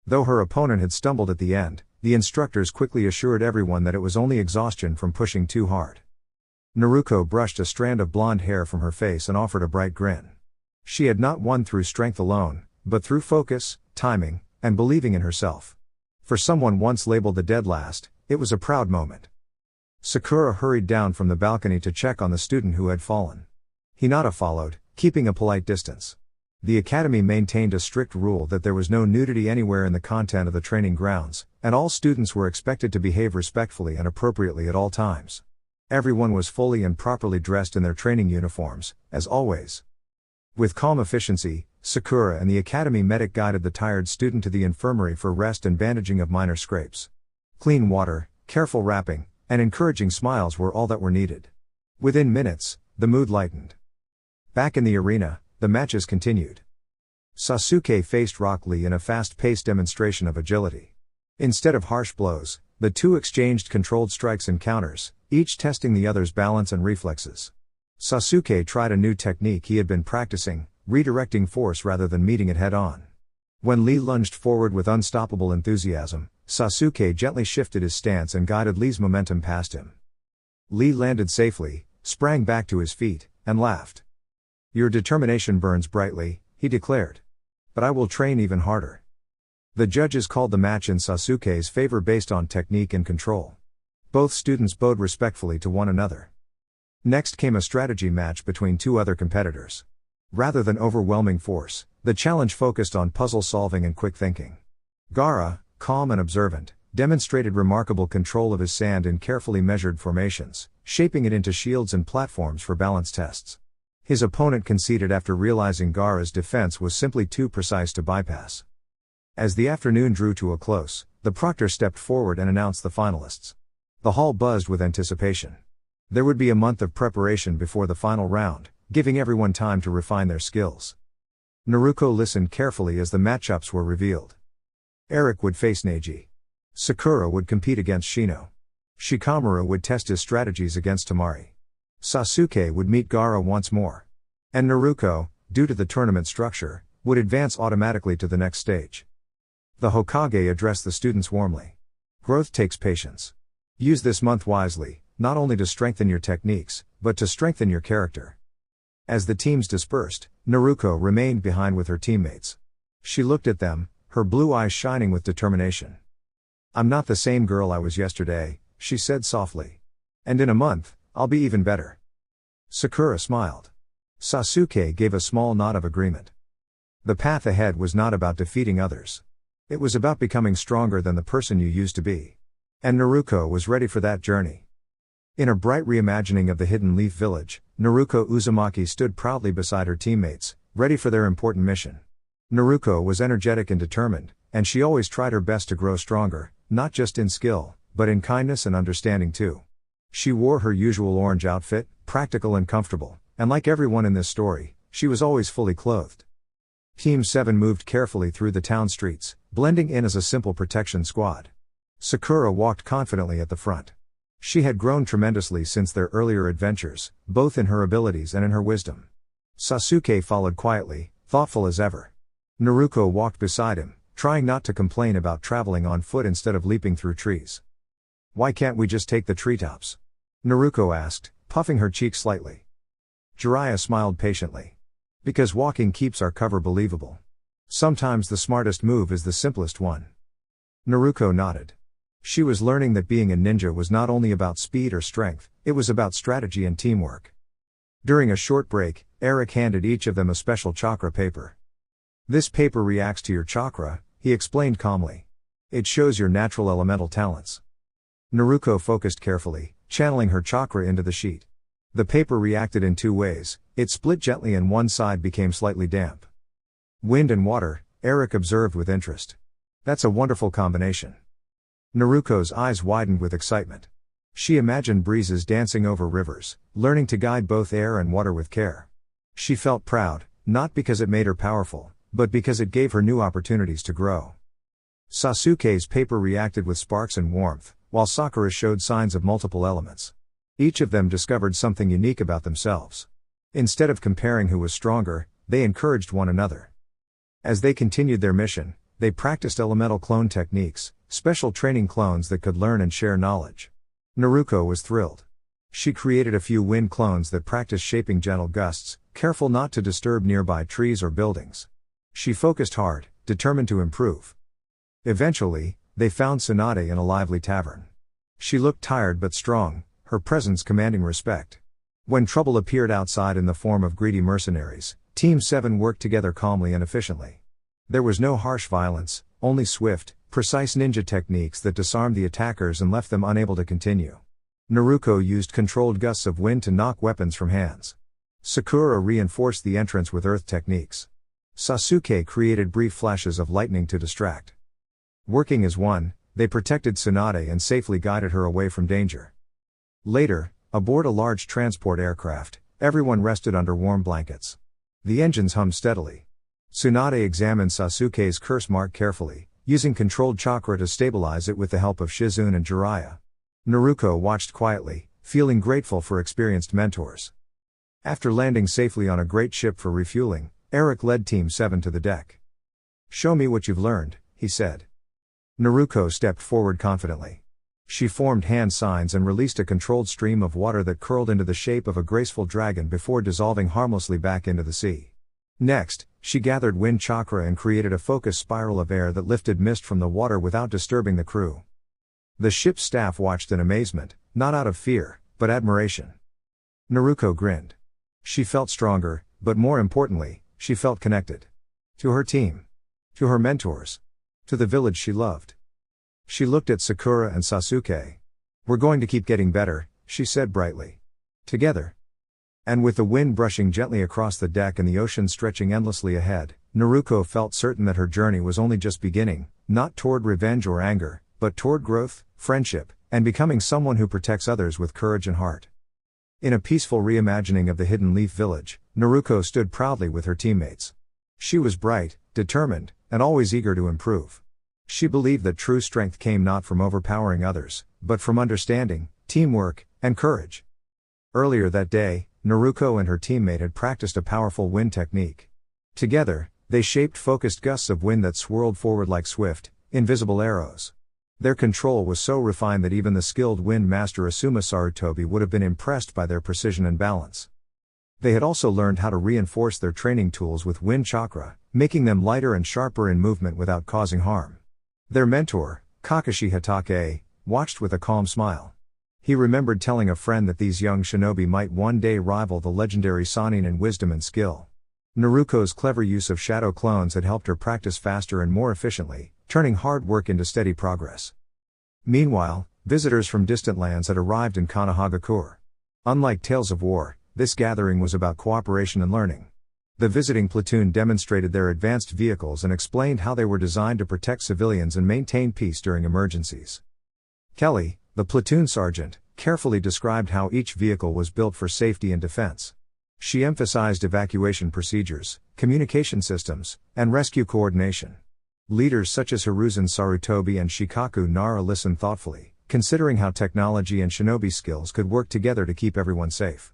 Though her opponent had stumbled at the end, the instructors quickly assured everyone that it was only exhaustion from pushing too hard. Naruko brushed a strand of blonde hair from her face and offered a bright grin. She had not won through strength alone, but through focus, timing, and believing in herself. For someone once labeled the dead last, it was a proud moment. Sakura hurried down from the balcony to check on the student who had fallen. Hinata followed, keeping a polite distance. The academy maintained a strict rule that there was no nudity anywhere in the content of the training grounds, and all students were expected to behave respectfully and appropriately at all times. Everyone was fully and properly dressed in their training uniforms, as always. With calm efficiency, Sakura and the academy medic guided the tired student to the infirmary for rest and bandaging of minor scrapes. Clean water, careful wrapping, and encouraging smiles were all that were needed. Within minutes, the mood lightened. Back in the arena, the matches continued. Sasuke faced Rock Lee in a fast-paced demonstration of agility. Instead of harsh blows, the two exchanged controlled strikes and counters, each testing the other's balance and reflexes. Sasuke tried a new technique he had been practicing, redirecting force rather than meeting it head-on. When Lee lunged forward with unstoppable enthusiasm, Sasuke gently shifted his stance and guided Lee's momentum past him. Lee landed safely, sprang back to his feet, and laughed. "Your determination burns brightly," he declared. "But I will train even harder." The judges called the match in Sasuke's favor based on technique and control. Both students bowed respectfully to one another. Next came a strategy match between two other competitors. Rather than overwhelming force, the challenge focused on puzzle solving and quick thinking. Gaara, calm and observant, demonstrated remarkable control of his sand in carefully measured formations, shaping it into shields and platforms for balance tests. His opponent conceded after realizing Gaara's defense was simply too precise to bypass. As the afternoon drew to a close, the proctor stepped forward and announced the finalists. The hall buzzed with anticipation. There would be a month of preparation before the final round, giving everyone time to refine their skills. Naruko listened carefully as the matchups were revealed. Eric would face Neji. Sakura would compete against Shino. Shikamaru would test his strategies against Temari. Sasuke would meet Gaara once more. And Naruko, due to the tournament structure, would advance automatically to the next stage. The Hokage addressed the students warmly. Growth takes patience. Use this month wisely, not only to strengthen your techniques, but to strengthen your character. As the teams dispersed, Naruko remained behind with her teammates. She looked at them, her blue eyes shining with determination. "I'm not the same girl I was yesterday," she said softly. "And in a month, I'll be even better." Sakura smiled. Sasuke gave a small nod of agreement. The path ahead was not about defeating others. It was about becoming stronger than the person you used to be. And Naruko was ready for that journey. In a bright reimagining of the Hidden Leaf Village, Naruko Uzumaki stood proudly beside her teammates, ready for their important mission. Naruko was energetic and determined, and she always tried her best to grow stronger, not just in skill, but in kindness and understanding too. She wore her usual orange outfit, practical and comfortable, and like everyone in this story, she was always fully clothed. Team 7 moved carefully through the town streets, blending in as a simple protection squad. Sakura walked confidently at the front. She had grown tremendously since their earlier adventures, both in her abilities and in her wisdom. Sasuke followed quietly, thoughtful as ever. Naruko walked beside him, trying not to complain about traveling on foot instead of leaping through trees. "Why can't we just take the treetops?" Naruko asked, puffing her cheeks slightly. Jiraiya smiled patiently. "Because walking keeps our cover believable. Sometimes the smartest move is the simplest one." Naruko nodded. She was learning that being a ninja was not only about speed or strength, it was about strategy and teamwork. During a short break, Eric handed each of them a special chakra paper. "This paper reacts to your chakra," he explained calmly. "It shows your natural elemental talents." Naruko focused carefully, channeling her chakra into the sheet. The paper reacted in two ways, it split gently and one side became slightly damp. "Wind and water," Eric observed with interest. "That's a wonderful combination." Naruko's eyes widened with excitement. She imagined breezes dancing over rivers, learning to guide both air and water with care. She felt proud, not because it made her powerful, but because it gave her new opportunities to grow. Sasuke's paper reacted with sparks and warmth, while Sakura showed signs of multiple elements. Each of them discovered something unique about themselves. Instead of comparing who was stronger, they encouraged one another. As they continued their mission, they practiced elemental clone techniques, special training clones that could learn and share knowledge. Naruko was thrilled. She created a few wind clones that practiced shaping gentle gusts, careful not to disturb nearby trees or buildings. She focused hard, determined to improve. Eventually, they found Tsunade in a lively tavern. She looked tired but strong, her presence commanding respect. When trouble appeared outside in the form of greedy mercenaries, Team 7 worked together calmly and efficiently. There was no harsh violence, only swift, precise ninja techniques that disarmed the attackers and left them unable to continue. Naruko used controlled gusts of wind to knock weapons from hands. Sakura reinforced the entrance with earth techniques. Sasuke created brief flashes of lightning to distract. Working as one, they protected Tsunade and safely guided her away from danger. Later, aboard a large transport aircraft, everyone rested under warm blankets. The engines hummed steadily. Tsunade examined Sasuke's curse mark carefully, using controlled chakra to stabilize it with the help of Shizune and Jiraiya. Naruko watched quietly, feeling grateful for experienced mentors. After landing safely on a great ship for refueling, Eric led Team 7 to the deck. "Show me what you've learned," he said. Naruko stepped forward confidently. She formed hand signs and released a controlled stream of water that curled into the shape of a graceful dragon before dissolving harmlessly back into the sea. Next, she gathered wind chakra and created a focused spiral of air that lifted mist from the water without disturbing the crew. The ship's staff watched in amazement, not out of fear, but admiration. Naruko grinned. She felt stronger, but more importantly, she felt connected. To her team. To her mentors. To the village she loved. She looked at Sakura and Sasuke. "We're going to keep getting better," she said brightly. "Together." And with the wind brushing gently across the deck and the ocean stretching endlessly ahead, Naruko felt certain that her journey was only just beginning, not toward revenge or anger, but toward growth, friendship, and becoming someone who protects others with courage and heart. In a peaceful reimagining of the Hidden Leaf Village, Naruko stood proudly with her teammates. She was bright, determined, and always eager to improve. She believed that true strength came not from overpowering others, but from understanding, teamwork, and courage. Earlier that day, Naruko and her teammate had practiced a powerful wind technique. Together, they shaped focused gusts of wind that swirled forward like swift, invisible arrows. Their control was so refined that even the skilled wind master Asuma Sarutobi would have been impressed by their precision and balance. They had also learned how to reinforce their training tools with wind chakra, making them lighter and sharper in movement without causing harm. Their mentor, Kakashi Hatake, watched with a calm smile. He remembered telling a friend that these young shinobi might one day rival the legendary Sannin in wisdom and skill. Naruko's clever use of shadow clones had helped her practice faster and more efficiently, turning hard work into steady progress. Meanwhile, visitors from distant lands had arrived in Konohagakure. Unlike Tales of War, this gathering was about cooperation and learning. The visiting platoon demonstrated their advanced vehicles and explained how they were designed to protect civilians and maintain peace during emergencies. Kelly, the platoon sergeant, carefully described how each vehicle was built for safety and defense. She emphasized evacuation procedures, communication systems, and rescue coordination. Leaders such as Hiruzen Sarutobi and Shikaku Nara listened thoughtfully, considering how technology and shinobi skills could work together to keep everyone safe.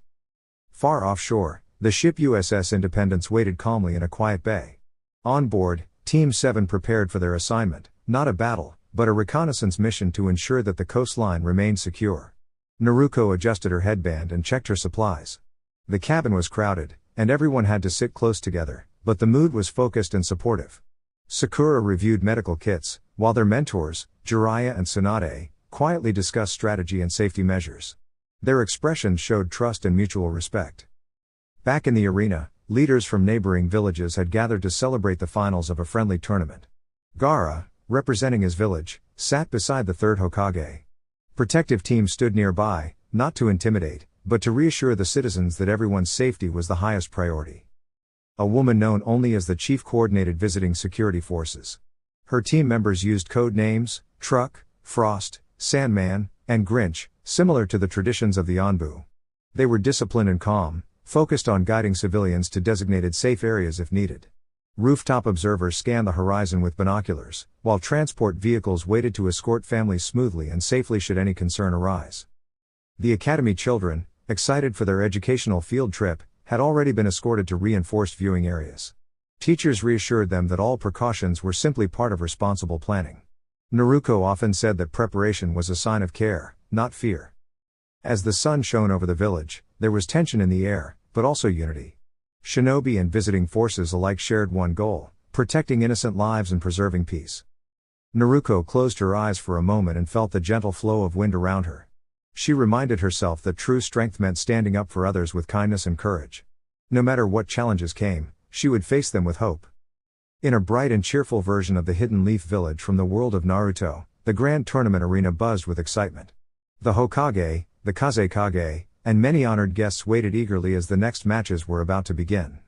Far offshore, the ship USS Independence waited calmly in a quiet bay. On board, Team 7 prepared for their assignment, not a battle, but a reconnaissance mission to ensure that the coastline remained secure. Naruko adjusted her headband and checked her supplies. The cabin was crowded, and everyone had to sit close together, but the mood was focused and supportive. Sakura reviewed medical kits, while their mentors, Jiraiya and Tsunade, quietly discussed strategy and safety measures. Their expressions showed trust and mutual respect. Back in the arena, leaders from neighboring villages had gathered to celebrate the finals of a friendly tournament. Gaara, representing his village, sat beside the third Hokage. Protective teams stood nearby, not to intimidate, but to reassure the citizens that everyone's safety was the highest priority. A woman known only as the chief coordinated visiting security forces. Her team members used code names, Truck, Frost, Sandman, and Grinch, similar to the traditions of the Anbu. They were disciplined and calm, focused on guiding civilians to designated safe areas if needed. Rooftop observers scanned the horizon with binoculars, while transport vehicles waited to escort families smoothly and safely should any concern arise. The academy children, excited for their educational field trip, had already been escorted to reinforced viewing areas. Teachers reassured them that all precautions were simply part of responsible planning. Naruko often said that preparation was a sign of care, not fear. As the sun shone over the village, there was tension in the air, but also unity. Shinobi and visiting forces alike shared one goal: protecting innocent lives and preserving peace. Naruko closed her eyes for a moment and felt the gentle flow of wind around her. She reminded herself that true strength meant standing up for others with kindness and courage. No matter what challenges came, she would face them with hope. In a bright and cheerful version of the Hidden Leaf Village from the world of Naruto, the grand tournament arena buzzed with excitement. The Hokage, the Kazekage, and many honored guests waited eagerly as the next matches were about to begin.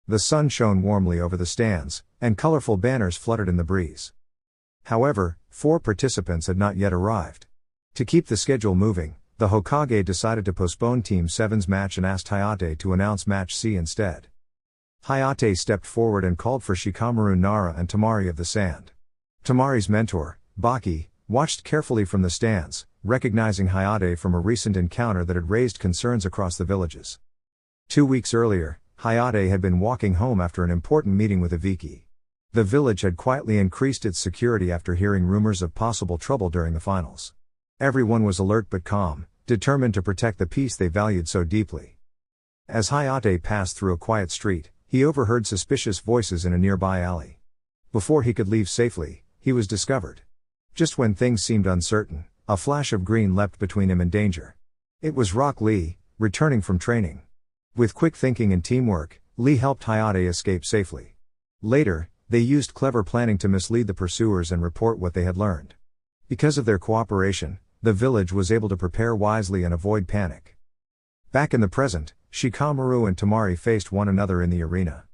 The sun shone warmly over the stands, and colorful banners fluttered in the breeze. However, 4 participants had not yet arrived. To keep the schedule moving, the Hokage decided to postpone Team 7's match and asked Hayate to announce Match C instead. Hayate stepped forward and called for Shikamaru Nara and Tamari of the Sand. Tamari's mentor, Baki, watched carefully from the stands, recognizing Hayate from a recent encounter that had raised concerns across the villages. 2 weeks earlier, Hayate had been walking home after an important meeting with Ibiki. The village had quietly increased its security after hearing rumors of possible trouble during the finals. Everyone was alert but calm, determined to protect the peace they valued so deeply. As Hayate passed through a quiet street, he overheard suspicious voices in a nearby alley. Before he could leave safely, he was discovered. Just when things seemed uncertain, a flash of green leapt between him and danger. It was Rock Lee, returning from training. With quick thinking and teamwork, Lee helped Hayate escape safely. Later, they used clever planning to mislead the pursuers and report what they had learned. Because of their cooperation, the village was able to prepare wisely and avoid panic. Back in the present, Shikamaru and Tamari faced one another in the arena.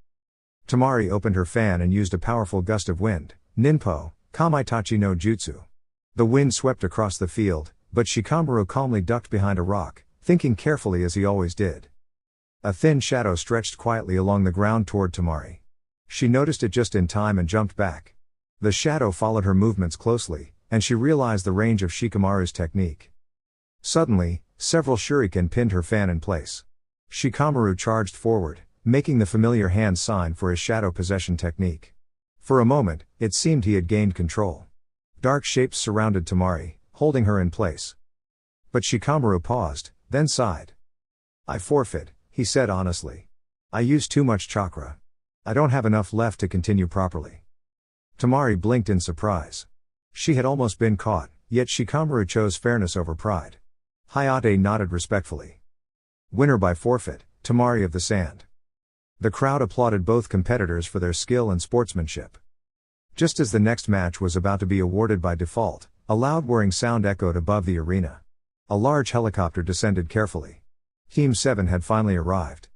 Tamari opened her fan and used a powerful gust of wind, Ninpo, Kamaitachi no Jutsu. The wind swept across the field, but Shikamaru calmly ducked behind a rock, thinking carefully as he always did. A thin shadow stretched quietly along the ground toward Tamari. She noticed it just in time and jumped back. The shadow followed her movements closely, and she realized the range of Shikamaru's technique. Suddenly, several shuriken pinned her fan in place. Shikamaru charged forward, making the familiar hand sign for his shadow possession technique. For a moment, it seemed he had gained control. Dark shapes surrounded Tamari, holding her in place. But Shikamaru paused, then sighed. "I forfeit," he said honestly. "I used too much chakra. I don't have enough left to continue properly." Tamari blinked in surprise. She had almost been caught, yet Shikamaru chose fairness over pride. Hayate nodded respectfully. "Winner by forfeit, Tamari of the Sand." The crowd applauded both competitors for their skill and sportsmanship. Just as the next match was about to be awarded by default, a loud whirring sound echoed above the arena. A large helicopter descended carefully. Team 7 had finally arrived.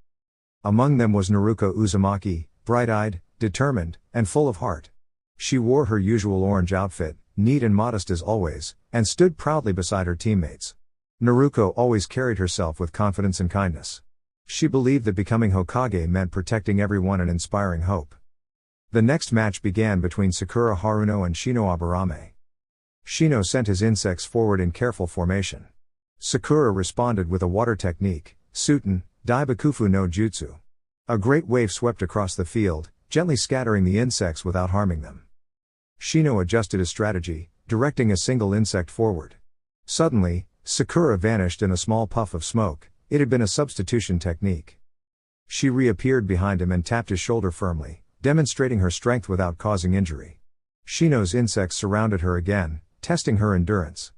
Among them was Naruko Uzumaki, bright-eyed, determined, and full of heart. She wore her usual orange outfit, neat and modest as always, and stood proudly beside her teammates. Naruko always carried herself with confidence and kindness. She believed that becoming Hokage meant protecting everyone and inspiring hope. The next match began between Sakura Haruno and Shino Aburame. Shino sent his insects forward in careful formation. Sakura responded with a water technique, Suten, Daibakufu no Jutsu. A great wave swept across the field, gently scattering the insects without harming them. Shino adjusted his strategy, directing a single insect forward. Suddenly, Sakura vanished in a small puff of smoke. It had been a substitution technique. She reappeared behind him and tapped his shoulder firmly, demonstrating her strength without causing injury. Shino's insects surrounded her again, testing her endurance.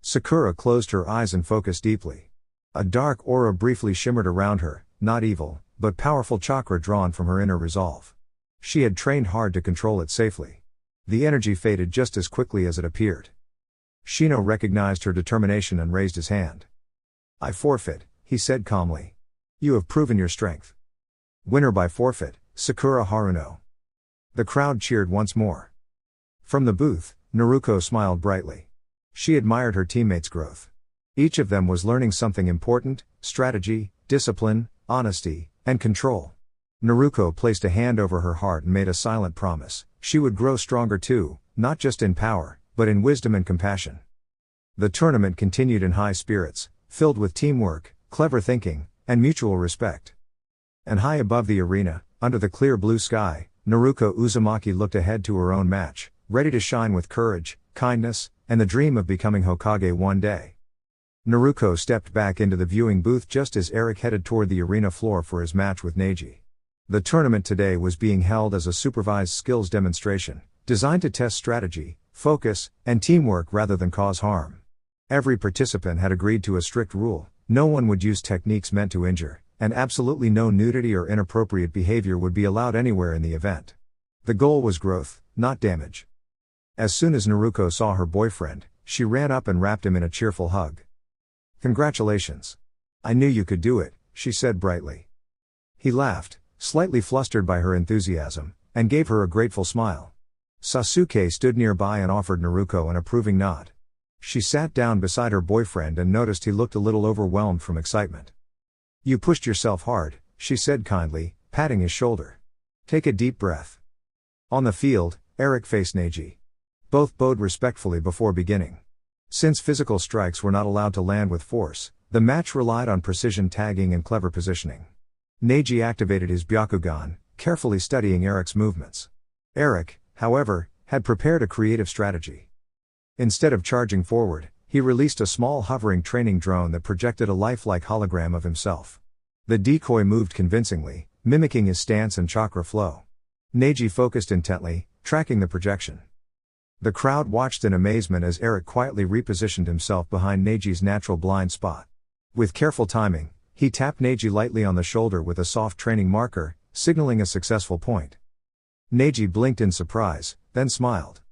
Sakura closed her eyes and focused deeply. A dark aura briefly shimmered around her, not evil, but powerful chakra drawn from her inner resolve. She had trained hard to control it safely. The energy faded just as quickly as it appeared. Shino recognized her determination and raised his hand. "I forfeit," he said calmly. "You have proven your strength." Winner by forfeit, Sakura Haruno. The crowd cheered once more. From the booth, Naruko smiled brightly. She admired her teammates' growth. Each of them was learning something important: strategy, discipline, honesty, and control. Naruko placed a hand over her heart and made a silent promise: she would grow stronger too, not just in power, but in wisdom and compassion. The tournament continued in high spirits, filled with teamwork, clever thinking, and mutual respect. And high above the arena, under the clear blue sky, Naruko Uzumaki looked ahead to her own match, ready to shine with courage, kindness, and the dream of becoming Hokage one day. Naruko stepped back into the viewing booth just as Eric headed toward the arena floor for his match with Neji. The tournament today was being held as a supervised skills demonstration, designed to test strategy, focus, and teamwork rather than cause harm. Every participant had agreed to a strict rule: no one would use techniques meant to injure, and absolutely no nudity or inappropriate behavior would be allowed anywhere in the event. The goal was growth, not damage. As soon as Naruko saw her boyfriend, she ran up and wrapped him in a cheerful hug. "Congratulations. I knew you could do it," she said brightly. He laughed, slightly flustered by her enthusiasm, and gave her a grateful smile. Sasuke stood nearby and offered Naruko an approving nod. She sat down beside her boyfriend and noticed he looked a little overwhelmed from excitement. "You pushed yourself hard," she said kindly, patting his shoulder. "Take a deep breath." On the field, Eric faced Neji. Both bowed respectfully before beginning. Since physical strikes were not allowed to land with force, the match relied on precision tagging and clever positioning. Neji activated his Byakugan, carefully studying Eric's movements. Eric, however, had prepared a creative strategy. Instead of charging forward, he released a small hovering training drone that projected a lifelike hologram of himself. The decoy moved convincingly, mimicking his stance and chakra flow. Neji focused intently, tracking the projection. The crowd watched in amazement as Eric quietly repositioned himself behind Neji's natural blind spot. With careful timing, he tapped Neji lightly on the shoulder with a soft training marker, signaling a successful point. Neji blinked in surprise, then smiled.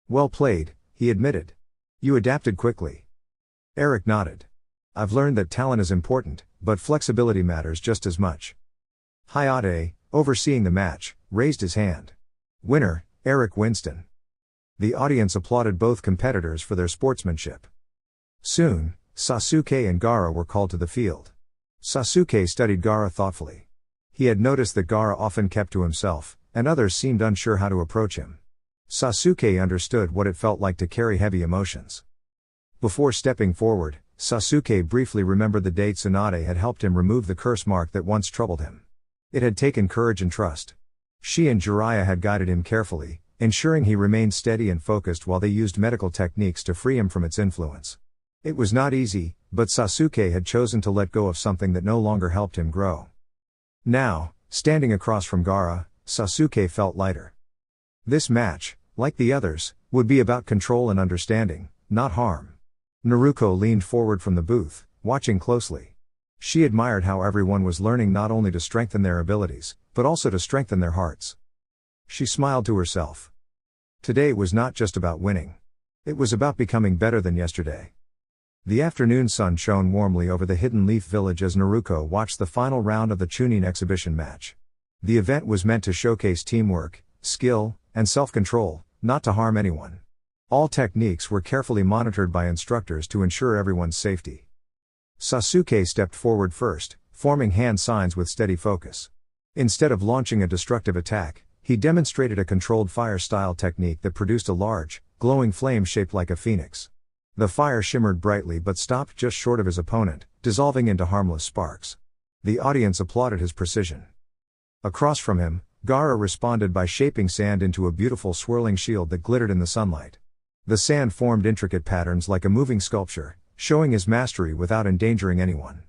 "Well played," he admitted. "You adapted quickly." Eric nodded. "I've learned that talent is important, but flexibility matters just as much. Hayate, overseeing the match, raised his hand. Winner, Eric Winston. The audience applauded both competitors for their sportsmanship. Soon, Sasuke and Gaara were called to the field. Sasuke studied Gaara thoughtfully. He had noticed that Gaara often kept to himself, and others seemed unsure how to approach him. Sasuke understood what it felt like to carry heavy emotions. Before stepping forward, Sasuke briefly remembered the day Tsunade had helped him remove the curse mark that once troubled him. It had taken courage and trust. She and Jiraiya had guided him carefully, ensuring he remained steady and focused while they used medical techniques to free him from its influence. It was not easy, but Sasuke had chosen to let go of something that no longer helped him grow. Now, standing across from Gaara, Sasuke felt lighter. This match, like the others, would be about control and understanding, not harm. Naruko leaned forward from the booth, watching closely. She admired how everyone was learning not only to strengthen their abilities, but also to strengthen their hearts. She smiled to herself. Today was not just about winning. It was about becoming better than yesterday. The afternoon sun shone warmly over the Hidden Leaf Village as Naruko watched the final round of the Chunin exhibition match. The event was meant to showcase teamwork, skill, and self-control, not to harm anyone. All techniques were carefully monitored by instructors to ensure everyone's safety. Sasuke stepped forward first, forming hand signs with steady focus. Instead of launching a destructive attack, he demonstrated a controlled fire-style technique that produced a large, glowing flame shaped like a phoenix. The fire shimmered brightly but stopped just short of his opponent, dissolving into harmless sparks. The audience applauded his precision. Across from him, Gaara responded by shaping sand into a beautiful swirling shield that glittered in the sunlight. The sand formed intricate patterns like a moving sculpture, showing his mastery without endangering anyone.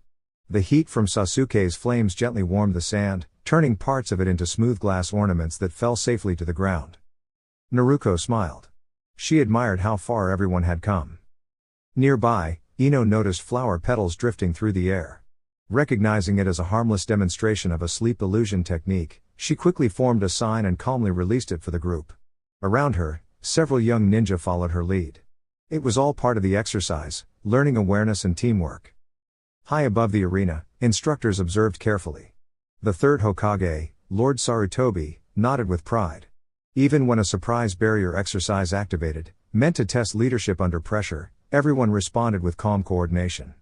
The heat from Sasuke's flames gently warmed the sand, turning parts of it into smooth glass ornaments that fell safely to the ground. Naruko smiled. She admired how far everyone had come. Nearby, Ino noticed flower petals drifting through the air. Recognizing it as a harmless demonstration of a sleep illusion technique, she quickly formed a sign and calmly released it for the group. Around her, several young ninja followed her lead. It was all part of the exercise, learning awareness and teamwork. High above the arena, instructors observed carefully. The third Hokage, Lord Sarutobi, nodded with pride. Even when a surprise barrier exercise activated, meant to test leadership under pressure, everyone responded with calm coordination.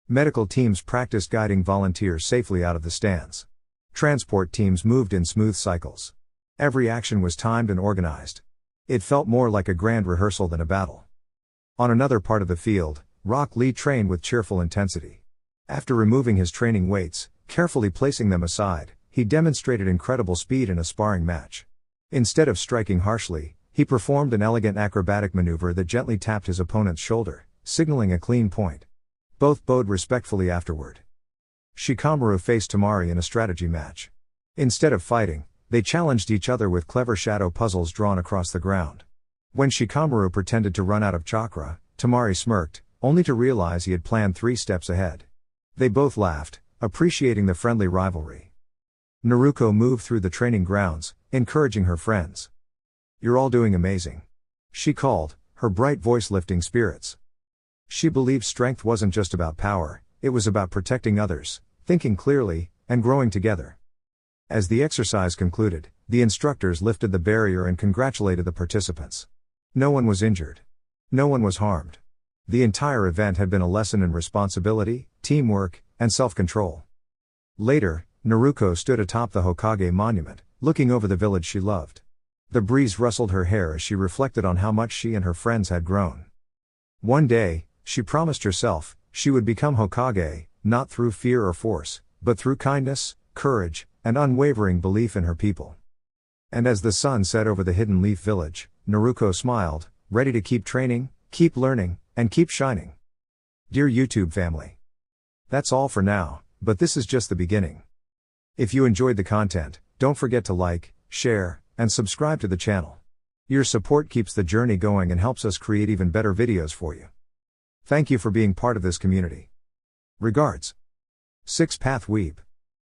Medical teams practiced guiding volunteers safely out of the stands. Transport teams moved in smooth cycles. Every action was timed and organized. It felt more like a grand rehearsal than a battle. On another part of the field, Rock Lee trained with cheerful intensity. After removing his training weights, carefully placing them aside, he demonstrated incredible speed in a sparring match. Instead of striking harshly, he performed an elegant acrobatic maneuver that gently tapped his opponent's shoulder, signaling a clean point. Both bowed respectfully afterward. Shikamaru faced Temari in a strategy match. Instead of fighting, they challenged each other with clever shadow puzzles drawn across the ground. When Shikamaru pretended to run out of chakra, Temari smirked, only to realize he had planned 3 steps ahead. They both laughed, appreciating the friendly rivalry. Naruko moved through the training grounds, encouraging her friends. "You're all doing amazing," she called, her bright voice lifting spirits. She believed strength wasn't just about power, it was about protecting others, thinking clearly, and growing together. As the exercise concluded, the instructors lifted the barrier and congratulated the participants. No one was injured. No one was harmed. The entire event had been a lesson in responsibility, teamwork, and self-control. Later, Naruko stood atop the Hokage monument, looking over the village she loved. The breeze rustled her hair as she reflected on how much she and her friends had grown. One day, she promised herself, she would become Hokage, not through fear or force, but through kindness, courage, and unwavering belief in her people. And as the sun set over the Hidden Leaf Village, Naruko smiled, ready to keep training, keep learning, and keep shining. Dear YouTube family. That's all for now, but this is just the beginning. If you enjoyed the content, don't forget to like, share, and subscribe to the channel. Your support keeps the journey going and helps us create even better videos for you. Thank you for being part of this community. Regards. 6 Path Weeb.